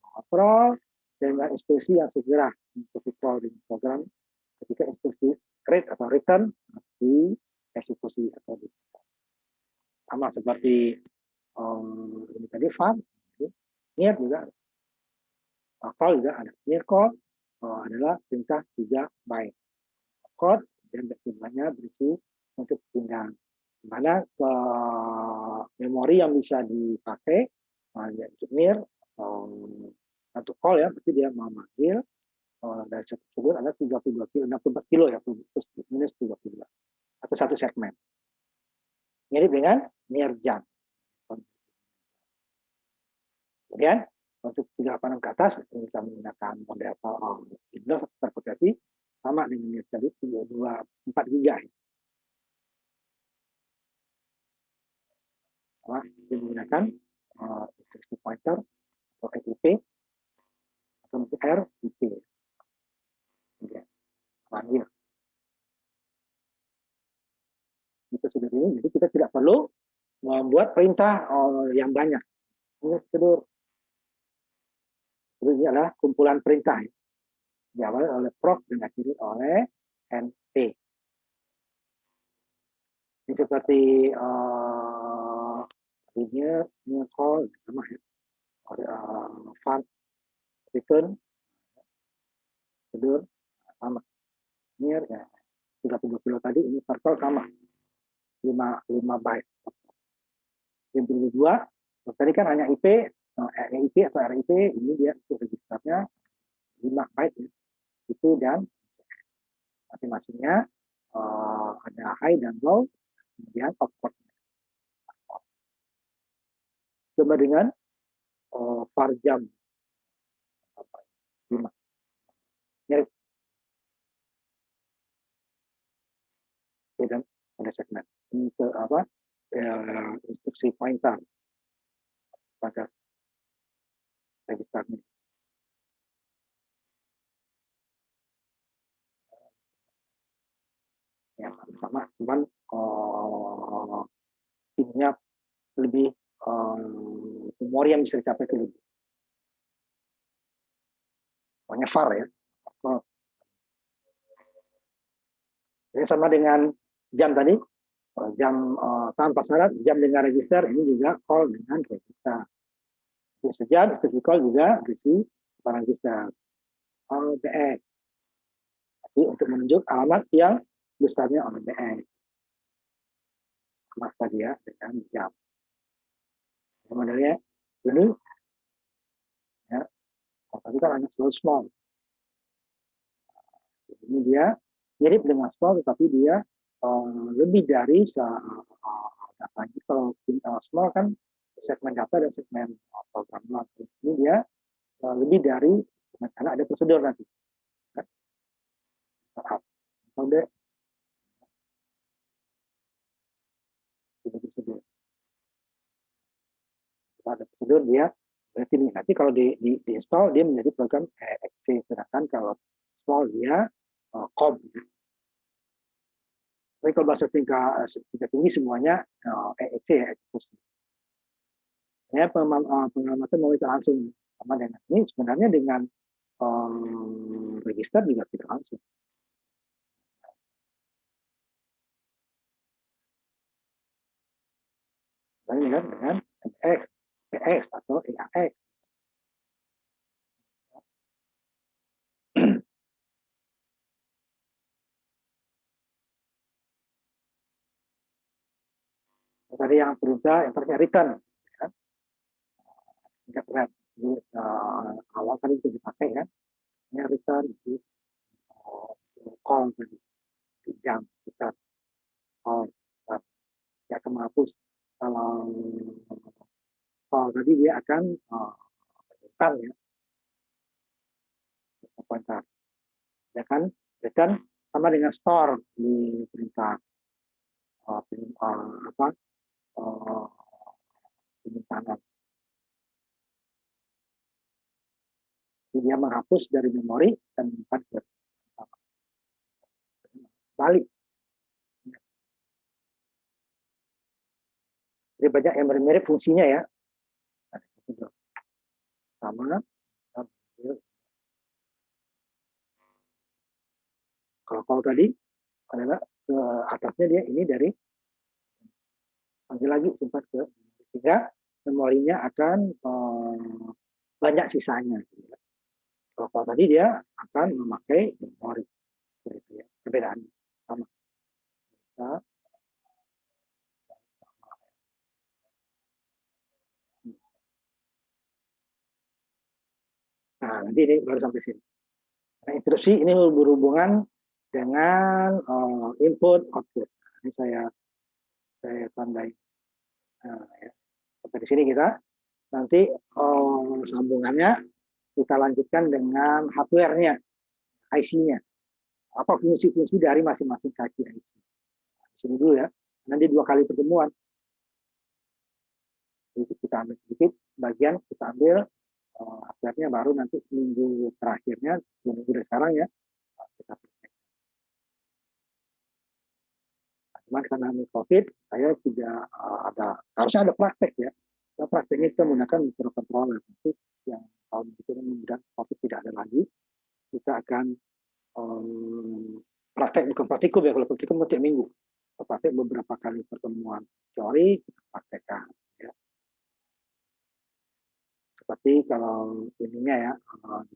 B: mengontrol dengan instruksi yang segera mengikuti call di program ketika instruksi create atau return dieksekusi atau sama seperti ini tadi file near juga call juga ada near call adalah perintah 3 byte code dan jumlahnya berisi untuk pindah mana ke memori yang bisa dipakai untuk near untuk call ya berarti dia memanggil dari satu sumber ada 32 kilo 64 kilo ya plus minus 32 atau satu segmen mirip dengan near jam. Kemudian untuk 38 ke atas kita menggunakan model Windows terproteksi sama dengan near tadi 4 giga. Kita menggunakan instruksi pointer atau EIP RIP. Panggil. Itu sudah ini, jadi kita tidak perlu membuat perintah yang banyak. Ini prosedur. Ini adalah kumpulan perintah. Diawali oleh proc dan diakhiri oleh NP. Ini seperti ini call sama ya. Fun, return, prosedur sama. Ini ya 32 kilo tadi, ini circle sama 5 byte. Yang kedua, tadi kan hanya IP, IP atau RIP, ini dia untuk registernya 5 byte ya. Itu dan masing-masingnya ada high dan low, kemudian output. Coba dengan var jam 5. Mirip. Dan pada segmen ini ke apa instruksi pointer pada registernya. Ya sama, cuman timnya lebih umur yang bisa dicapai itu lebih. Pokoknya var ya. Jadi sama dengan jam tadi, jam tanpa syarat, jam dengan register, ini juga call dengan register. Sejam, itu call juga berisi register. BX. Jadi untuk menunjuk alamat yang besarnya oleh BX. Maka dia dengan jam. Modelnya ini, ya, tadi kan hanya small. Ini dia mirip dengan small, tetapi dia lebih dari datanya. Kalau small kan segmen data dan segmen program. Ini dia lebih dari karena ada prosedur nanti. Ada prosedur dia berarti ini nanti kalau di install dia menjadi program exe, sedangkan kalau small dia COM. Tapi kalau bahasa tingkat tinggi semuanya exe ya, eksekusi. Ya, pengamatan mau kita langsung sama dengan ini sebenarnya dengan register juga tidak langsung. Dengan MX, PX atau EAX. Tadi yang perintah yang terkait return, ya. Jadi, awal tadi itu dipakai kan, ini return di call tadi, di jam return call, dia akan menghapus kalau call tadi dia akan return ya, pointer, ya kan, return sama dengan store di perintah penyimpanan. Dia menghapus dari memori dan menyimpan ke balik. Jadi banyak yang mirip fungsinya ya. Sama. Kalau tadi adalah ke atasnya dia ini dari panggil lagi simpan ke sehingga memorinya akan banyak sisanya. Kalau tadi dia akan memakai memori. Perbedaannya sama. Nah, nanti ini baru sampai sini. Nah, instruksi ini berhubungan dengan input output. Ini saya tandai. Nah, ya. Sampai di sini kita nanti sambungannya kita lanjutkan dengan hardware-nya, IC-nya. Apa fungsi-fungsi dari masing-masing kaki IC. Di sini dulu ya. Nanti 2 kali pertemuan. Jadi kita ambil sedikit, sebagian kita ambil Akhirnya baru nanti minggu terakhirnya, minggu dari sekarang ya, kita selesai. Cuman karena ini COVID, saya tidak harusnya ada praktek ya. Nah, prakteknya kita menggunakan mikrokontroler. Nanti yang tahun berikutnya mudah COVID tidak ada lagi, kita akan praktek, bukan praktikum ya, kalau praktikum setiap minggu. Praktek beberapa kali pertemuan teori, kita praktekkan. Ya. Seperti kalau ininya ya,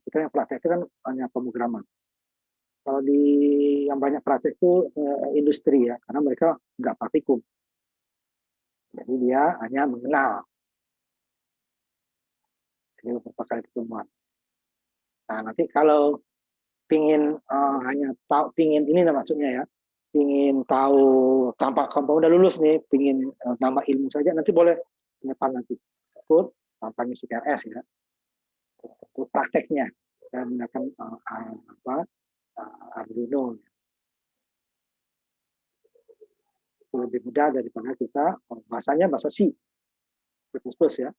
B: kita yang praktek itu kan hanya pemrograman. Kalau di yang banyak praktek itu industri ya, karena mereka nggak praktikum. Jadi dia hanya mengenal. Jadi beberapa kali pertemuan. Nah nanti kalau pingin hanya tahu, pingin ini maksudnya ya, pingin tahu tanpa kamu udah lulus nih, pingin nama ilmu saja, nanti boleh menyepan nanti ikut tanpa ngisi KRS ya, untuk prakteknya dan menggunakan Arduino. Itu lebih mudah daripada kita bahasanya bahasa C++ ya.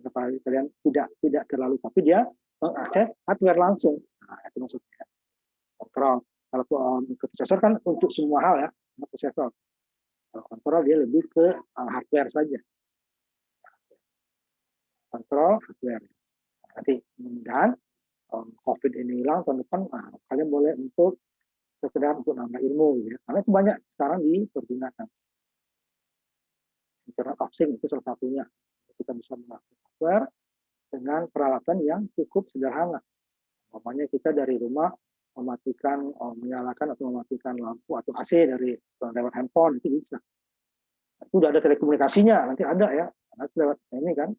B: Kalian tidak terlalu, tapi dia mengakses hardware langsung. Nah, itu maksudnya kontrol. Kalau prosesor kan untuk semua hal ya, prosesor. Kalau kontrol dia lebih ke hardware saja. Kontrol hardware. Nanti mudah-mudahan COVID ini hilang tahun depan, kalian boleh untuk sekedar untuk nambah ilmu ya. Karena itu banyak sekarang dipergunakan. Internet of Things itu salah satunya. Kita bisa mengakses hardware dengan peralatan yang cukup sederhana. Umpamanya kita dari rumah mematikan, menyalakan atau mematikan lampu atau AC dari lewat handphone, itu bisa. Itu udah ada telekomunikasinya, nanti ada ya, karena lewat ini kan,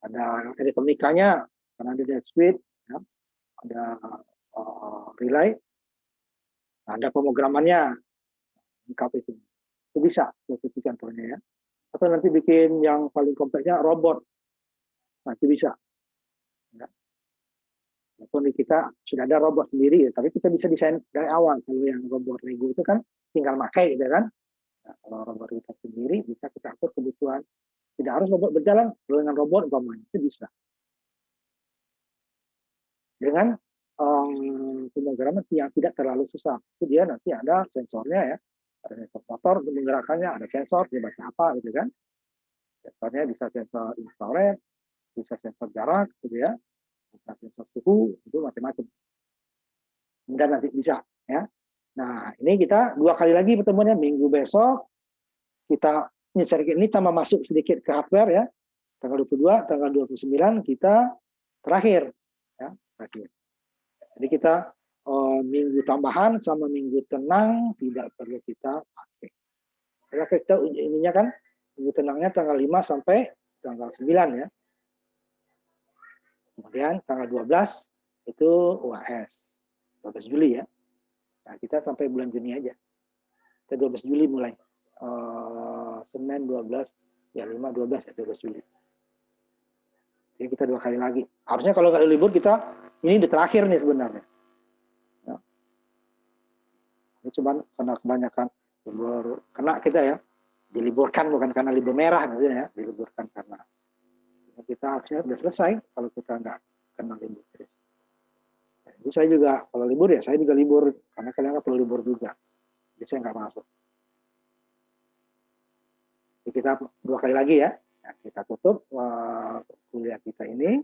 B: ada elektronikanya, karena ada switch, ya, ada relay, ada pemrogramannya, lengkap itu bisa, itu contohnya ya. Atau nanti bikin yang paling kompleksnya robot, nanti bisa. Ya. Walaupun kita sudah ada robot sendiri, ya, tapi kita bisa desain dari awal. Kalau yang robot Lego itu kan tinggal pakai, gitu kan. Nah, kalau robot kita sendiri bisa kita atur kebutuhan. Tidak harus robot berjalan, kalau dengan robot umpamanya itu bisa. Dengan pemrograman yang tidak terlalu susah. Itu dia nanti ada sensornya ya, ada sensor motor untuk menggerakkannya, ada sensor dia baca apa gitu kan. Sensornya bisa sensor infrared, bisa sensor jarak gitu ya, bisa sensor suhu, itu macam-macam. Kemudian nanti bisa ya. Nah, ini kita 2 kali lagi pertemuannya, minggu besok kita ini tambah masuk sedikit ke hardware ya. Tanggal 22, tanggal 29 kita terakhir ya, terakhir. Jadi kita minggu tambahan sama minggu tenang tidak perlu kita pakai. Karena kita ininya kan minggu tenangnya tanggal 5 sampai tanggal 9 ya. Kemudian tanggal 12 itu UAS, 12 Juli ya. Nah, kita sampai bulan Juni aja. Kita 12 Juli mulai. Senin 12, ya 5, 12, ya 12 Juli. Jadi kita 2 kali lagi. Harusnya kalau nggak ada libur kita, ini di terakhir nih sebenarnya. Ya. Ini cuma karena kebanyakan libur kena kita ya. Diliburkan bukan karena libur merah maksudnya ya. Diliburkan karena kita harusnya sudah selesai kalau kita nggak kena libur. Jadi saya juga kalau libur ya saya juga libur karena kalian nggak perlu libur juga. Jadi saya nggak masuk. Jadi kita 2 kali lagi ya. Nah, kita tutup kuliah kita ini.